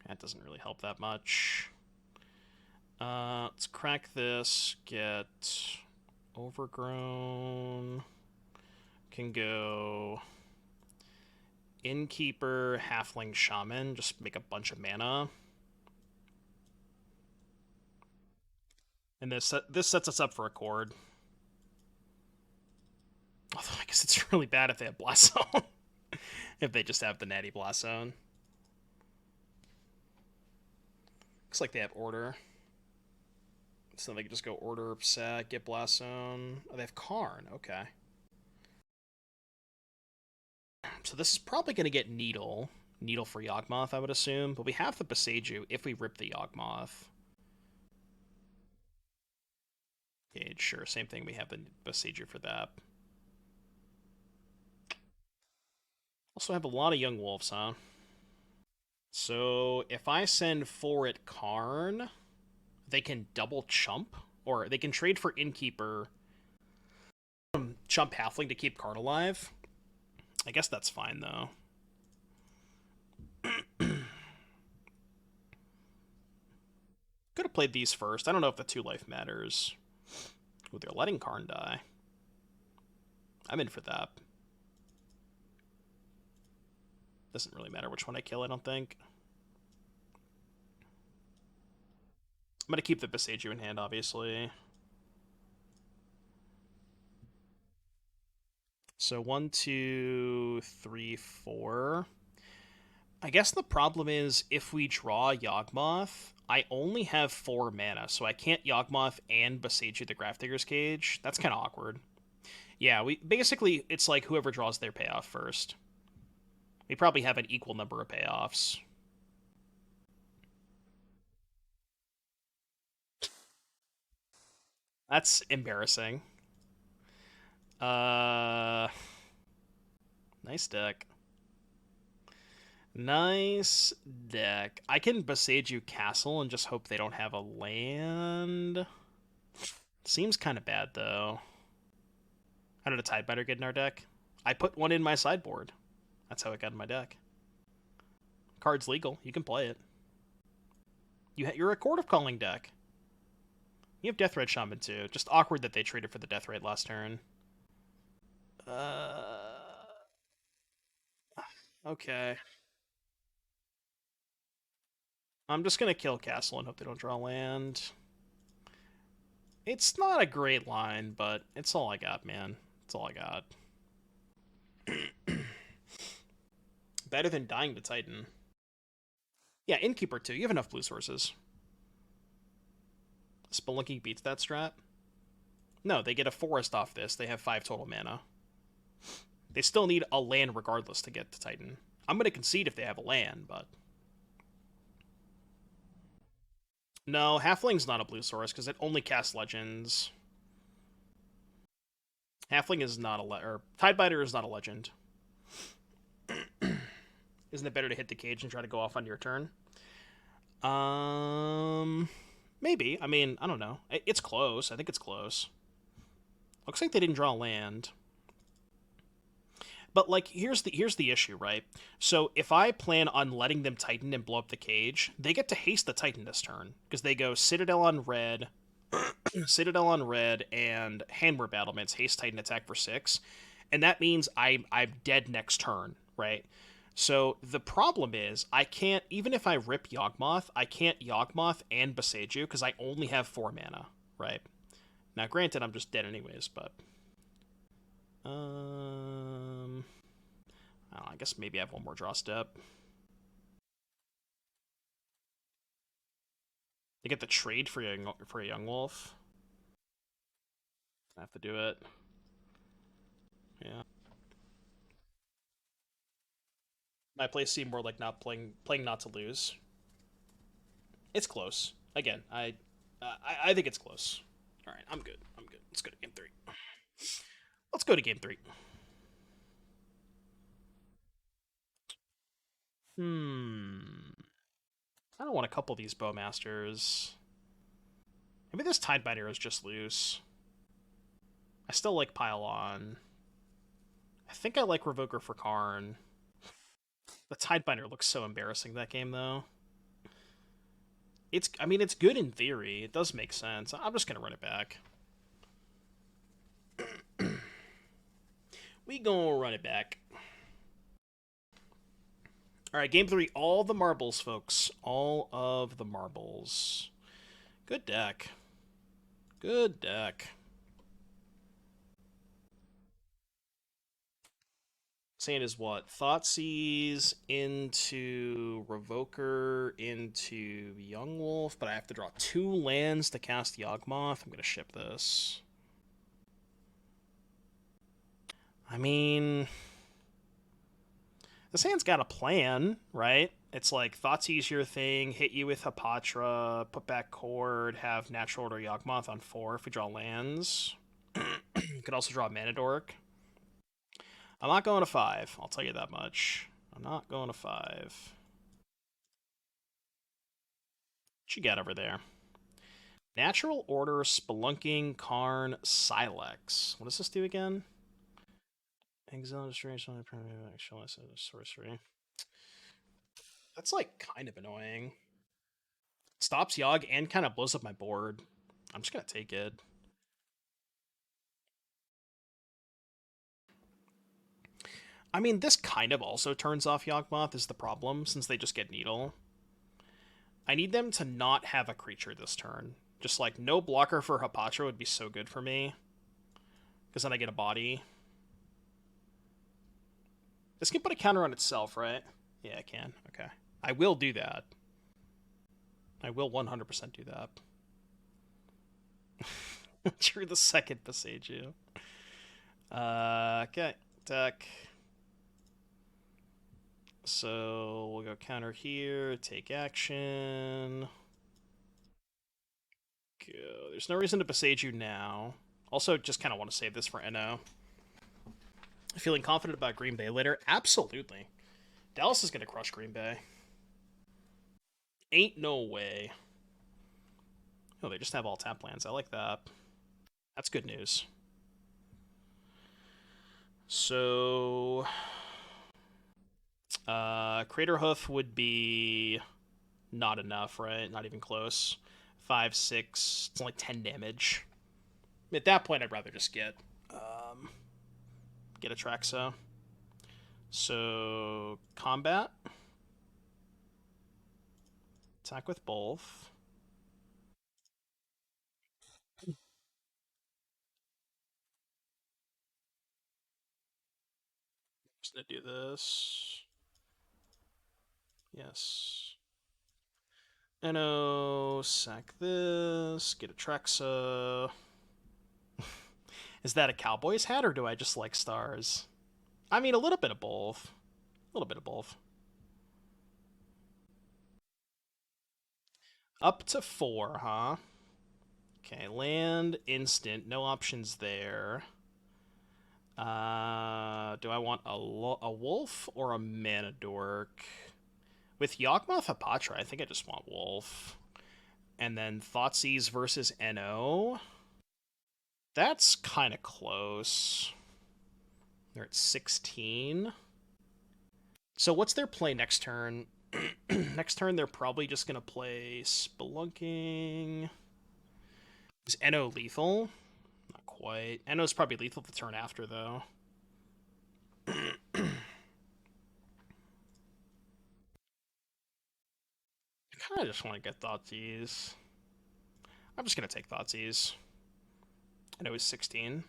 That doesn't really help that much. Let's crack this. Get Overgrown. Can go Innkeeper, Halfling, Shaman. Just make a bunch of mana. And this sets us up for a Chord. Although I guess it's really bad if they have Blast Zone. If they just have the Natty Blast Zone. Looks like they have Order. So they can just go Order, Sack, get Blast Zone. Oh, they have Karn. Okay. So this is probably going to get Needle. Needle for Yawgmoth, I would assume. But we have the Boseiju if we rip the Yawgmoth. Okay, sure. Same thing. We have the Boseiju for that. Also have a lot of Young Wolves, huh? So if I send for it Karn, they can double chump, or they can trade for Innkeeper, chump Halfling to keep Karn alive. I guess that's fine, though. Could have played these first. I don't know if the 2 life matters. Ooh, they're letting Karn die. I'm in for that. Doesn't really matter which one I kill, I don't think. I'm going to keep the Boseiju in hand, obviously. So 1, 2, 3, 4. I guess the problem is if we draw Yawgmoth, I only have 4 mana, so I can't Yawgmoth and Boseiju the Grafdigger's Cage. That's kind of awkward. Yeah, we basically it's like whoever draws their payoff first. We probably have an equal number of payoffs. That's embarrassing. Uh, nice deck. Nice deck. I can Besage Castle and just hope they don't have a land. Seems kind of bad though. How did a Tidebiter get in our deck? I put one in my sideboard. That's how it got in my deck. Card's legal. You can play it. You're a Court of Calling deck. You have Death Red Shaman too. Just awkward that they traded for the Death Red last turn. Okay. I'm just gonna kill Castle and hope they don't draw land. It's not a great line, but it's all I got, man. It's all I got. Better than dying to Titan. Yeah, Innkeeper too. You have enough blue sources. Spelunky beats that strat. No, they get a forest off this. They have 5 total mana. They still need a land regardless to get to Titan. I'm going to concede if they have a land, but... No, Halfling's not a blue source because it only casts legends. Halfling is not a... or Tidebiter is not a legend. Isn't it better to hit the cage and try to go off on your turn? Maybe. I mean, I don't know. It's close. I think it's close. Looks like they didn't draw land. But like, here's the issue, right? So if I plan on letting them Titan and blow up the cage, they get to haste the Titan this turn because they go Citadel on red, Citadel on red, and Handmer Battlements haste Titan attack for 6, and that means I'm dead next turn, right? So the problem is I can't, even if I rip Yawgmoth, I can't Yawgmoth and Beseiju because I only have 4 mana, right? Now, granted, I'm just dead anyways, but I guess maybe I have one more draw step. They get the trade for a Yawgmoth. I have to do it. Yeah. My play seemed more like not playing not to lose. It's close. Again, I think it's close. All right, I'm good. I'm good. Let's go to game 3. Let's go to game 3. I don't want to couple these Bowmasters. Maybe this Tidebiter is just loose. I still like Pile-On. I think I like Revoker for Karn. The Tidebiter looks so embarrassing that game, though. I mean, it's good in theory. It does make sense. I'm just going to run it back. We gonna run it back. Alright, game 3. All the marbles, folks. All of the marbles. Good deck. Good deck. Saying is what? Thoughtseize into Revoker into Yawgmoth, but I have to draw 2 lands to cast Yawgmoth. I'm gonna ship this. I mean, this hand's got a plan, right? It's like Thoughtseize your thing, hit you with Hapatra, put back Cord, have Natural Order Yawgmoth on 4 if we draw lands. You could also draw Mana Dork. I'm not going to 5, I'll tell you that much. I'm not going to 5. What you got over there? Natural Order, Spelunking, Karn, Silex. What does this do again? Exile, Restoration, Actual Sorcery. That's like kind of annoying. It stops Yogg and kind of blows up my board. I'm just gonna take it. I mean, this kind of also turns off Yawgmoth is the problem, since they just get Needle. I need them to not have a creature this turn. Just like, no blocker for Hapatra would be so good for me. Because then I get a body. This can put a counter on itself, right? Yeah, it can. Okay. I will do that. I will 100% do that. Drew the second Beseiju. Okay, attack. So we'll go counter here, take action. Go. There's no reason to besage you now. Also, just kind of want to save this for NO. Feeling confident about Green Bay later? Absolutely. Dallas is going to crush Green Bay. Ain't no way. Oh, they just have all tap lands. I like that. That's good news. So, Crater Hoof would be not enough, right? Not even close. 5, 6. It's only 10 damage. At that point, I'd rather just get a Traxa. So, combat. Attack with both. Just gonna do this. Yes. NO, sack this, get a Traxa. Is that a Cowboys hat, or do I just like stars? I mean, a little bit of both. A little bit of both. Up to 4, huh? Okay, land, instant, no options there. Do I want a wolf or a mana dork? With Yawgmoth Hapatra, I think I just want wolf. And then Thoughtseize versus NO. That's kind of close. They're at 16. So what's their play next turn? Next turn, they're probably just going to play Spelunking. Is NO lethal? Not quite. NO's probably lethal the turn after, though. I kind of just want to get Thoughtseize. I'm just going to take Thoughtseize. NO is 16.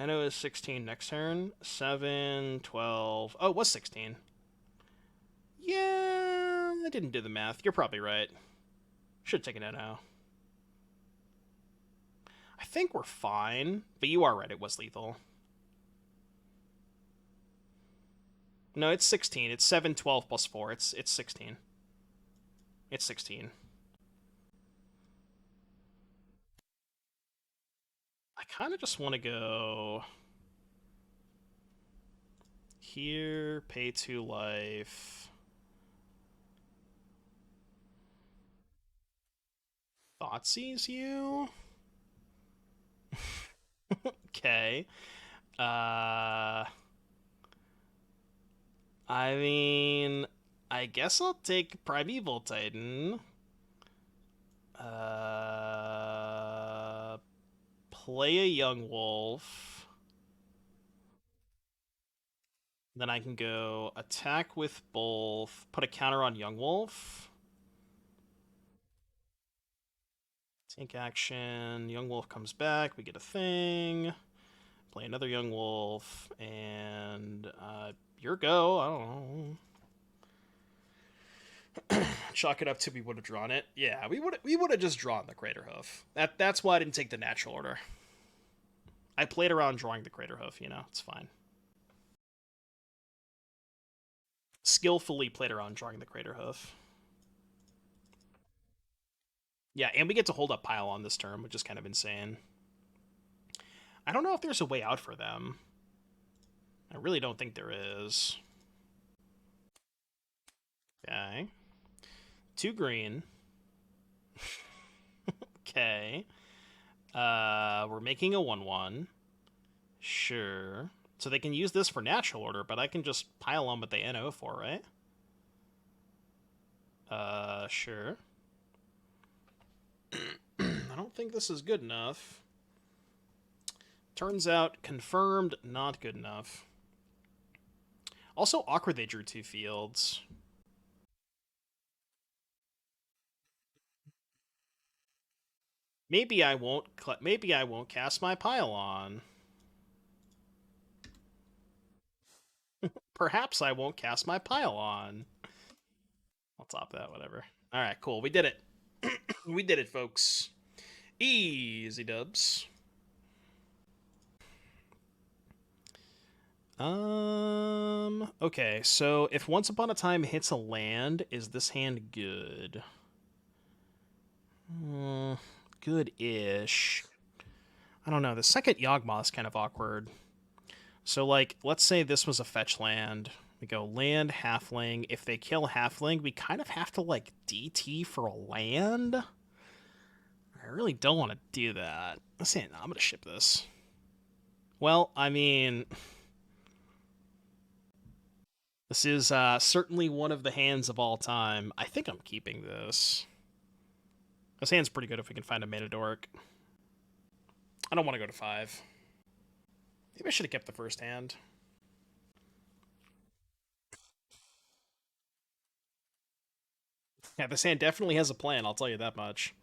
NO is 16 next turn. 7, 12. Oh, it was 16. Yeah, I didn't do the math. You're probably right. Should have taken NO. I think we're fine, but you are right. It was lethal. No, it's 16. It's 7, 12 plus 4. It's 16. It's 16. I kind of just want to go here, pay 2 life. Thoughtseize you? Okay. I mean, I guess I'll take Primeval Titan. Play a Young Wolf. Then I can go attack with both, put a counter on Young Wolf. Take action. Young Wolf comes back. We get a thing. Play another Young Wolf. And your go. I don't know. Chalk it up to we would have drawn it. Yeah, we would have just drawn the Crater Hoof. That's why I didn't take the natural order. I played around drawing the Crater Hoof, it's fine. Skillfully played around drawing the Crater Hoof. Yeah, and we get to hold up Pile on this turn, which is kind of insane. I don't know if there's a way out for them. I really don't think there is. Okay. 2 green. Okay. We're making a 1/1. Sure. So they can use this for natural order, but I can just pile on what they NO for, right? Sure. I don't think this is good enough. Turns out, confirmed, not good enough. Also, awkward they drew 2 fields. Maybe I won't cast my pylon. Perhaps I won't cast my pylon. I'll top that, whatever. Alright, cool. We did it. We did it, folks. Easy dubs. Okay, so if Once Upon a Time hits a land, is this hand good? Hmm, good-ish. I don't know. The second Yawgmoth is kind of awkward. So, like, let's say this was a fetch land. We go land, halfling. If they kill halfling, we kind of have to, like, DT for a land? I really don't want to do that. I'm going to ship this. Well, I mean, this is certainly one of the hands of all time. I think I'm keeping this. This hand's pretty good if we can find a mana dork. I don't want to go to 5. Maybe I should have kept the first hand. Yeah, this hand definitely has a plan, I'll tell you that much.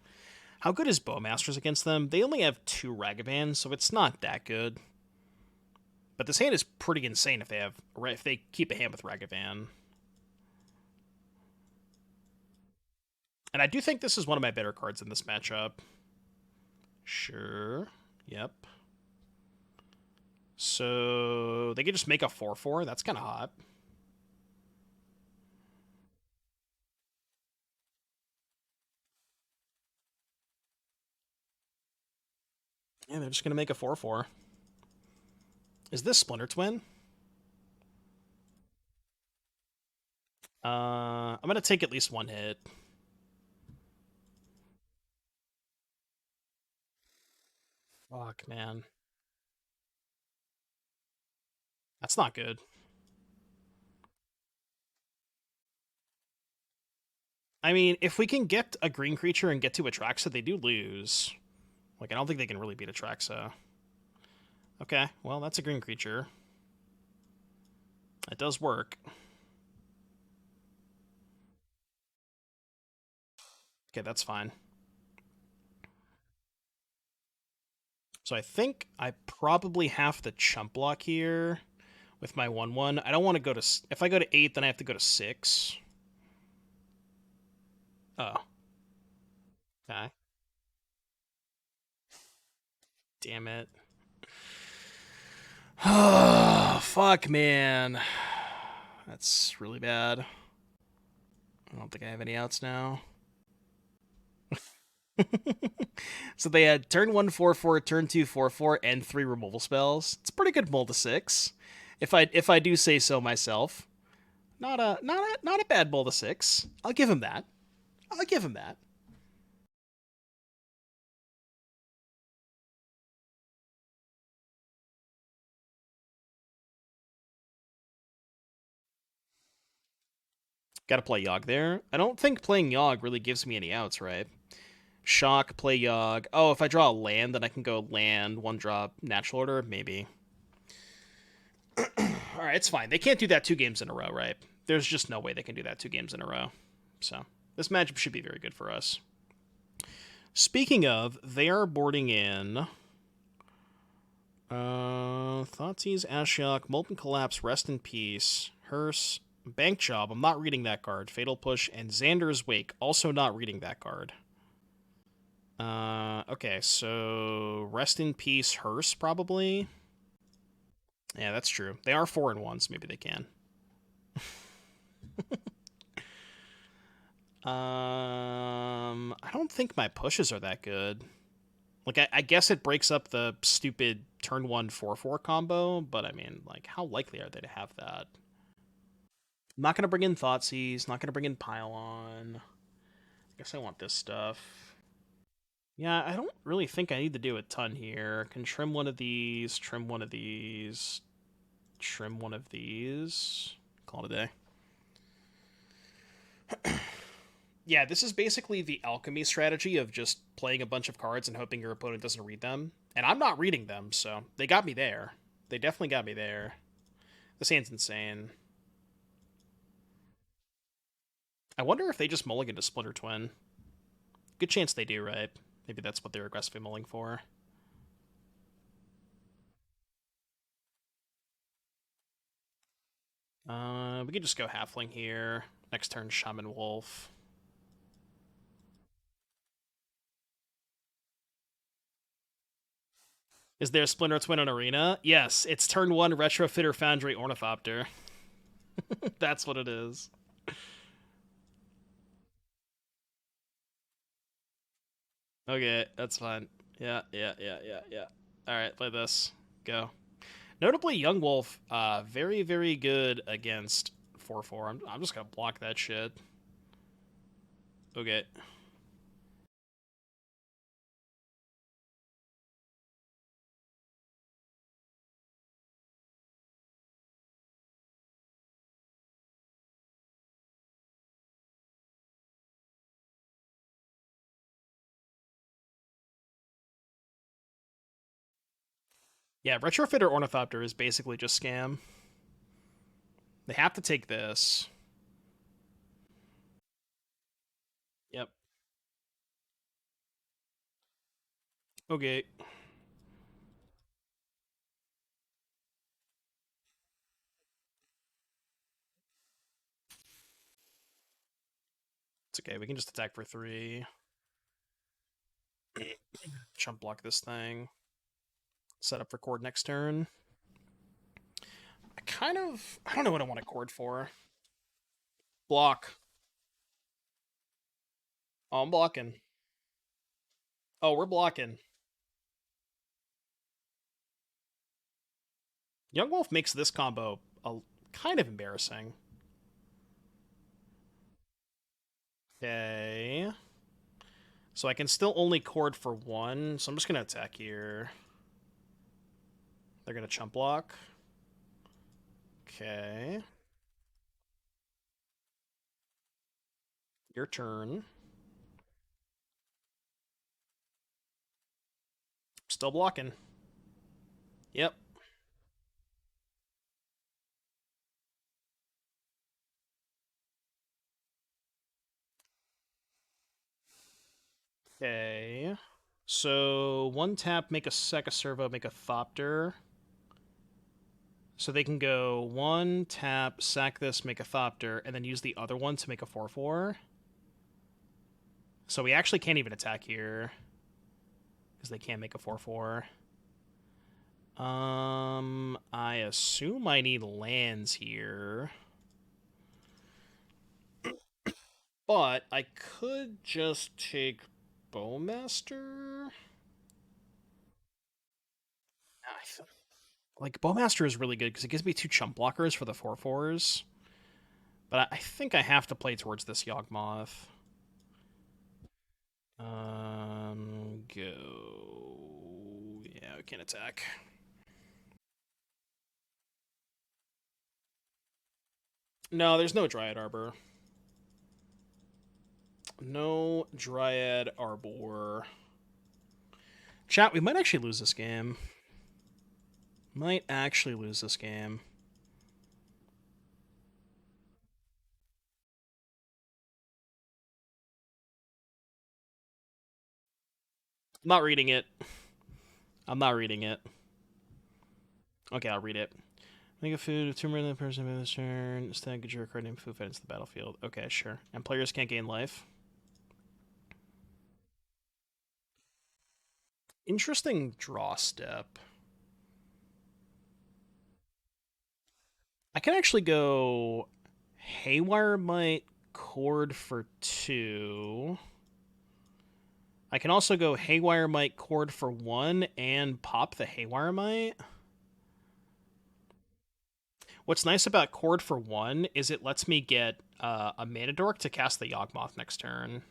How good is Bowmasters against them? They only have 2 Ragavans, so it's not that good. But this hand is pretty insane if they keep a hand with Ragavan. And I do think this is one of my better cards in this matchup. Sure. Yep. So they could just make a 4/4. That's kind of hot. Yeah, they're just gonna make a 4/4. Is this Splinter Twin? I'm gonna take at least one hit. Fuck, man. That's not good. I mean, if we can get a green creature and get to Atraxa, they do lose. Like, I don't think they can really beat Atraxa. Okay, well, that's a green creature. It does work. Okay, that's fine. So I think I probably have to chump block here with my 1/1. I don't want to go to... If I go to 8, then I have to go to 6. Oh. Okay. Damn it. Oh, fuck, man. That's really bad. I don't think I have any outs now. So they had turn 1 4/4, turn 2 4/4, and 3 removal spells. It's a pretty good mull to 6. If I do say so myself. Not a bad mull to 6. I'll give him that. I'll give him that. Gotta play Yogg there. I don't think playing Yogg really gives me any outs, right? Shock, play Yogg. Oh, if I draw a land, then I can go land, 1-drop, natural order? Maybe. Alright, it's fine. They can't do that 2 games in a row, right? There's just no way they can do that 2 games in a row. So, this matchup should be very good for us. Speaking of, they are boarding in... Thoughtseize, Ashiok, Molten Collapse, Rest in Peace, Hearse, Bank Job, I'm not reading that card, Fatal Push, and Xander's Wake, also not reading that card. Okay, so Rest in Peace, Hearse, probably. Yeah, that's true. They are 4-1, so maybe they can. I don't think my pushes are that good. Like, I guess it breaks up the stupid turn 1 4/4 combo, but I mean, like, how likely are they to have that? I'm not going to bring in Thoughtseize, not going to bring in Pylon. I guess I want this stuff. Yeah, I don't really think I need to do a ton here. Can trim one of these, trim one of these, trim one of these. Call it a day. Yeah, this is basically the alchemy strategy of just playing a bunch of cards and hoping your opponent doesn't read them. And I'm not reading them, so they got me there. They definitely got me there. This hand's insane. I wonder if they just mulligan to Splinter Twin. Good chance they do, right? Maybe that's what they're aggressively mulling for. We could just go Halfling here. Next turn, Shaman Wolf. Is there a Splinter Twin on Arena? Yes, it's turn 1 Retrofitter Foundry Ornithopter. That's what it is. Okay, that's fine. Yeah. Alright, play this. Go. Notably, Yawgmoth, very, very good against 4-4. I'm just gonna block that shit. Okay. Yeah, Retrofitter Ornithopter is basically just scam. They have to take this. Yep. Okay. It's okay, we can just attack for 3. Chump block this thing. Set up for Cord next turn. I don't know what I want to Cord for. Block. Oh, I'm blocking. Oh, we're blocking. Yawgmoth makes this combo kind of embarrassing. Okay. So I can still only Cord for 1, so I'm just going to attack here. They're going to chump block. Okay. Your turn. Still blocking. Yep. Okay. So 1 tap, make a Sec, a Servo, make a Thopter. So they can go 1 tap, sack this, make a Thopter, and then use the other one to make a 4-4. So we actually can't even attack here because they can't make a 4-4. I assume I need lands here. But I could just take Bowmaster. Like, Bowmaster is really good because it gives me 2 chump blockers for the 4-4s. But I think I have to play towards this Yawgmoth. Go. Yeah, we can attack. No, there's no Dryad Arbor. No Dryad Arbor. Chat, we might actually lose this game. Might actually lose this game. I'm not reading it. I'm not reading it. Okay, I'll read it. Make a food of 2 more than the person in this turn. Instead, get your card named food fed into the battlefield. Okay, sure. And players can't gain life. Interesting draw step. I can actually go Haywire Might, Cord for 2. I can also go Haywire Might, Cord for 1, and pop the Haywire Might. What's nice about Cord for 1 is it lets me get a Mana Dork to cast the Yawgmoth next turn.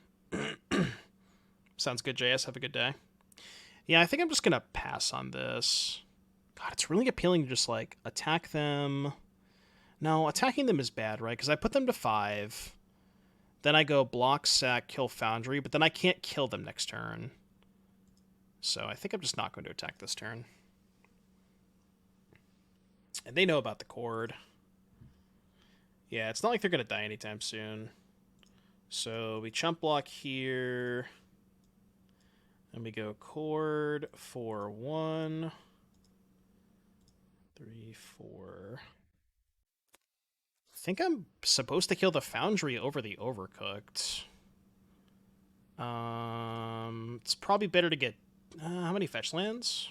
Sounds good, JS. Have a good day. Yeah, I think I'm just going to pass on this. God, it's really appealing to just, like, attack them. No, attacking them is bad, right? Because I put them to 5. Then I go block, sack, kill Foundry, but then I can't kill them next turn. So I think I'm just not going to attack this turn. And they know about the Cord. Yeah, it's not like they're going to die anytime soon. So we chump block here. And we go Cord for 1. 3, 4. I think I'm supposed to kill the Foundry over the Overcooked. It's probably better to get... how many fetch lands?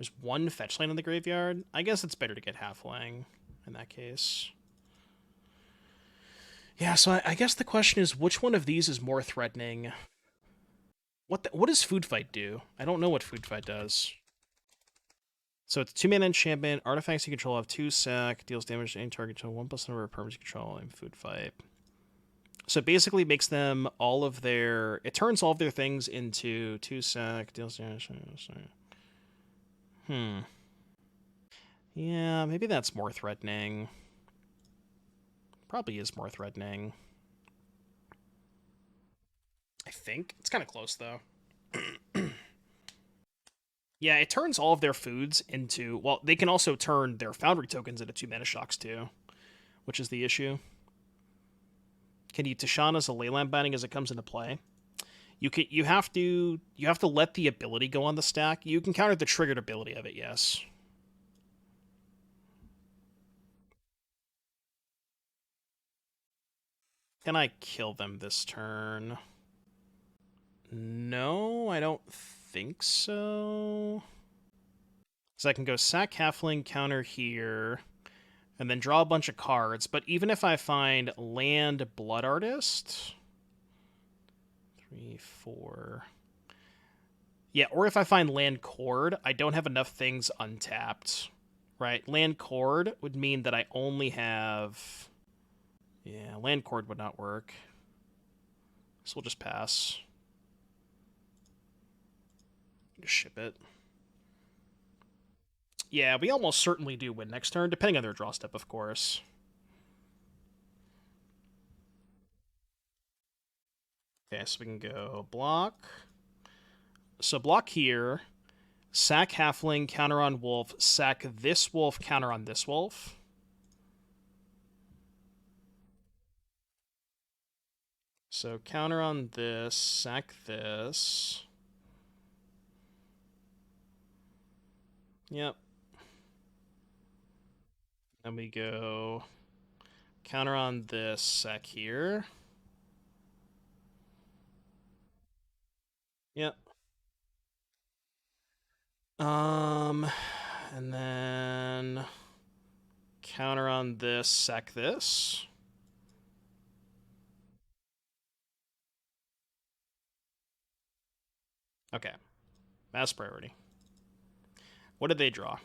There's one fetch land in the graveyard. I guess it's better to get halfling in that case. Yeah, so I guess the question is, which one of these is more threatening? What does Food Fight do? I don't know what Food Fight does. So it's 2-mana enchantment. Artifacts you control have 2 sack. Deals damage to any target to 1+ number of permanents you control in Food Fight. So it basically makes them all of their... It turns all of their things into 2 sack. Deals damage... Yeah, maybe that's more threatening. Probably is more threatening. I think. It's kind of close, though. Yeah, it turns all of their foods into... Well, they can also turn their Foundry tokens into 2 mana shocks, too. Which is the issue. Can you Tishana's a Leyland Binding as it comes into play? You have to let the ability go on the stack. You can counter the triggered ability of it, yes. Can I kill them this turn? No, I don't think so. So I can go sack halfling, counter here, and then draw a bunch of cards. But even if I find land Blood Artist... 3, 4... Yeah, or if I find land Cord, I don't have enough things untapped. Right? Land Cord would mean that I only have... Yeah, land Cord would not work. So we'll just pass. Just ship it. Yeah, we almost certainly do win next turn, depending on their draw step, of course. Okay, so we can go block. So block here, sack halfling, counter on wolf, sack this wolf, counter on this wolf. So counter on this, sack this. Yep. Then we go counter on this, sack here. Yep. And then counter on this, sack this. Okay. Mass priority. What did they draw?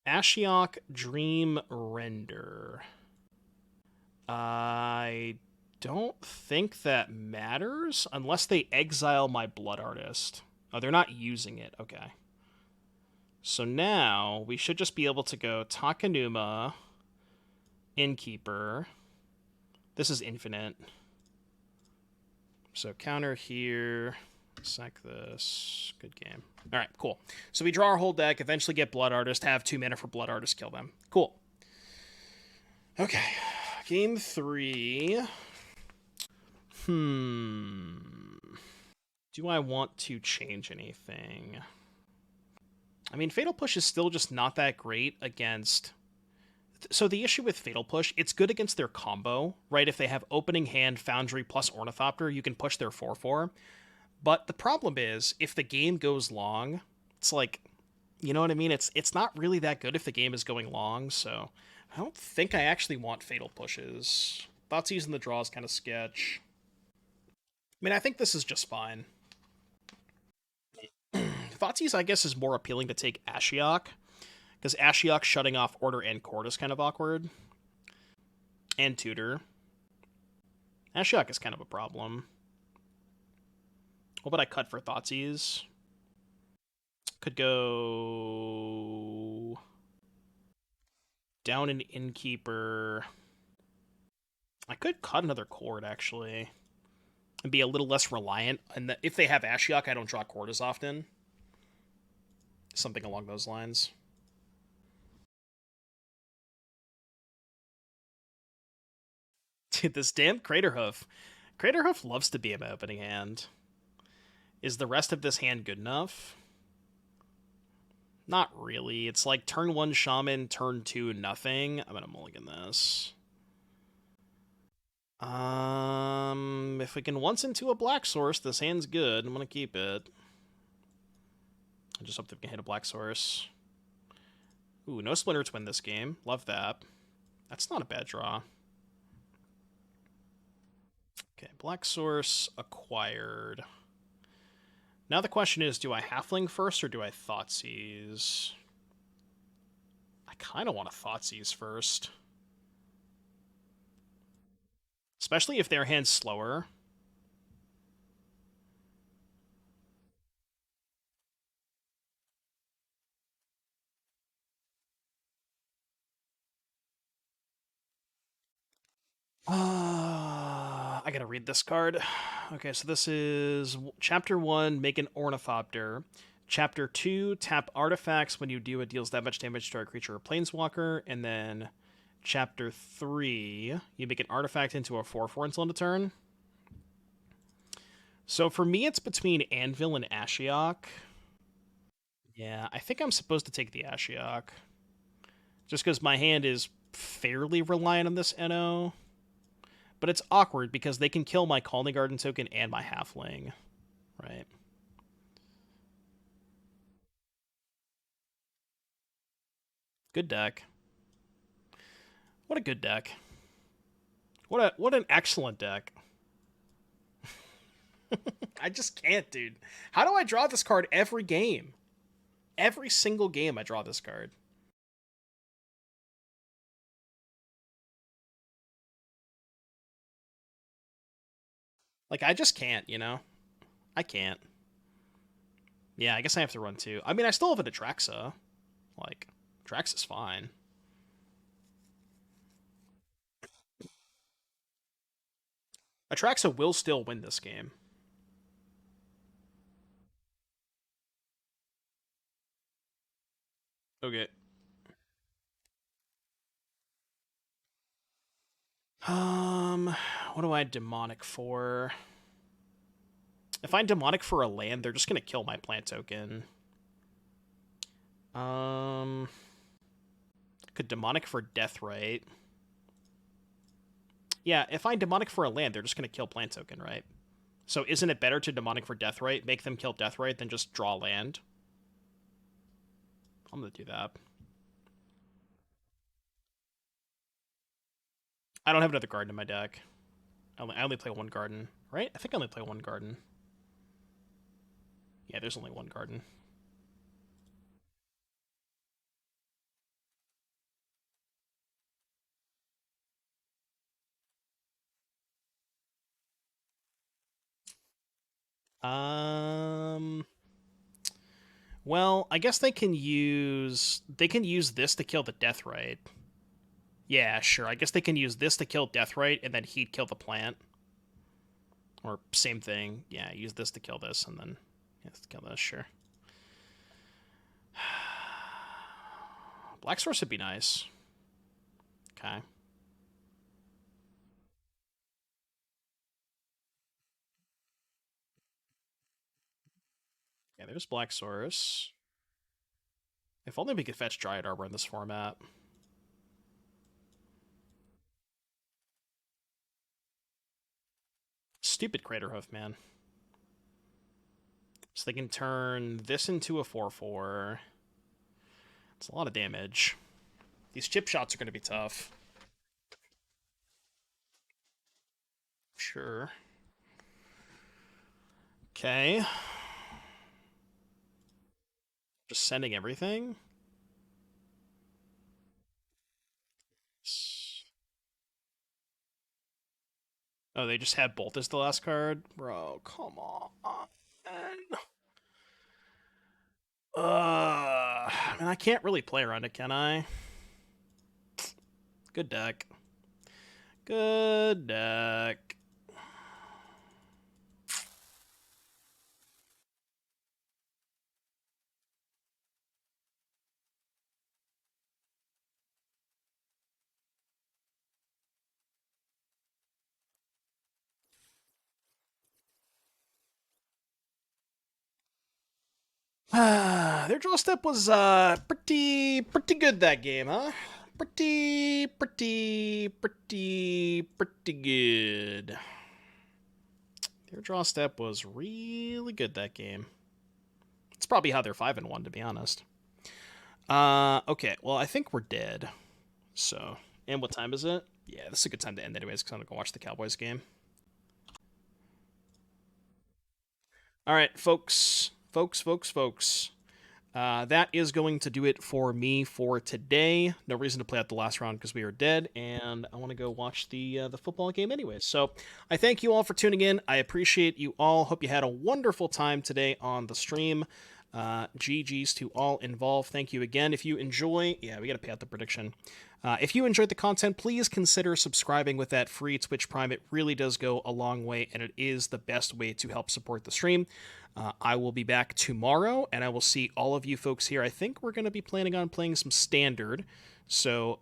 Ashiok Dream Render. I don't think that matters unless they exile my Blood Artist. Oh, they're not using it. Okay. So now we should just be able to go Takenuma, Innkeeper. This is infinite. So counter here, sack this. Good game. All right, cool. So we draw our whole deck, eventually get Blood Artist, have 2 mana for Blood Artist, kill them. Cool. Okay. Game 3. Do I want to change anything? I mean, Fatal Push is still just not that great against... So the issue with Fatal Push, it's good against their combo, right? If they have Opening Hand, Foundry, plus Ornithopter, you can push their 4/4. But the problem is, if the game goes long, it's like, you know what I mean? It's not really that good if the game is going long, so I don't think I actually want Fatal Pushes. Thoughtseize in the draw is kind of sketch. I mean, I think this is just fine. Thoughtseize, I guess, is more appealing to take Ashiok, because Ashiok shutting off Order and Court is kind of awkward. And Tutor. Ashiok is kind of a problem. What would I cut for Thoughtseize? Could go... down an Innkeeper. I could cut another Court, actually. And be a little less reliant. And if they have Ashiok, I don't draw Court as often. Something along those lines. Dude, this damn Craterhoof. Craterhoof loves to be in my opening hand. Is the rest of this hand good enough? Not really. It's like turn 1 Shaman, turn 2 nothing. I'm gonna mulligan this. If we can once into a black source, this hand's good. I'm gonna keep it. I just hope they can hit a black source. Ooh, no Splinter Twin this game. Love that. That's not a bad draw. Okay, black source acquired. Now the question is, do I Halfling first or do I Thoughtseize? I kind of want to Thoughtseize first. Especially if their hand's slower. I gotta read this card. Okay, so this is Chapter 1, make an Ornithopter. Chapter 2, tap artifacts when you do it deals that much damage to a creature or planeswalker. And then Chapter 3, you make an artifact into a 4/4 until end of turn. So for me, it's between Anvil and Ashiok. Yeah, I think I'm supposed to take the Ashiok. Just because my hand is fairly reliant on this NO. But it's awkward because they can kill my Calling Garden token and my Halfling. Right? Good deck. What a good deck. What an excellent deck. I just can't, dude. How do I draw this card every game? Every single game I draw this card. Like, I just can't, you know? I can't. Yeah, I guess I have to run two. I mean, I still have a Atraxa. Like, Atraxa's fine. Atraxa will still win this game. Okay. What do I demonic for? If I demonic for a land, they're just gonna kill my plant token. Could demonic for Deathrite. Yeah, if I demonic for a land, they're just gonna kill plant token, right? So isn't it better to demonic for Deathrite, make them kill Deathrite, than just draw land? I'm gonna do that. I don't have another garden in my deck. I only play one garden, right? I think I only play one garden. Yeah, there's only one garden. Um. Well, I guess they can use this to kill the Deathrite. Yeah, sure. I guess they can use this to kill Deathrite, and then he'd kill the plant. Or same thing. Yeah, use this to kill this, and then yes, to kill this. Sure. Black Source would be nice. Okay. Yeah, there's Black Source. If only we could fetch Dryad Arbor in this format. Stupid Craterhoof, man. So they can turn this into a 4/4. It's a lot of damage. These chip shots are going to be tough. Sure. Okay. Just sending everything. Oh, they just had Bolt as the last card? Bro, come on. Man, I can't really play around it, can I? Good deck. Good deck. Their draw step was pretty good that game, huh? pretty good. Their draw step was really good that game. It's probably how they're 5-1, to be honest. Okay, well, I think we're dead. So, and what time is it? Yeah, this is a good time to end anyways, because I'm going to go watch the Cowboys game. All right, folks. That is going to do it for me for today. No reason to play out the last round because we are dead, and I want to go watch the football game anyways. So I thank you all for tuning in. I appreciate you all. Hope you had a wonderful time today on the stream. GG's to all involved. Thank you again. If you enjoy, we got to pay out the prediction. If you enjoyed the content, please consider subscribing with that free Twitch Prime. It really does go a long way, and it is the best way to help support the stream. I will be back tomorrow, and I will see all of you folks here. I think we're going to be planning on playing some Standard. So,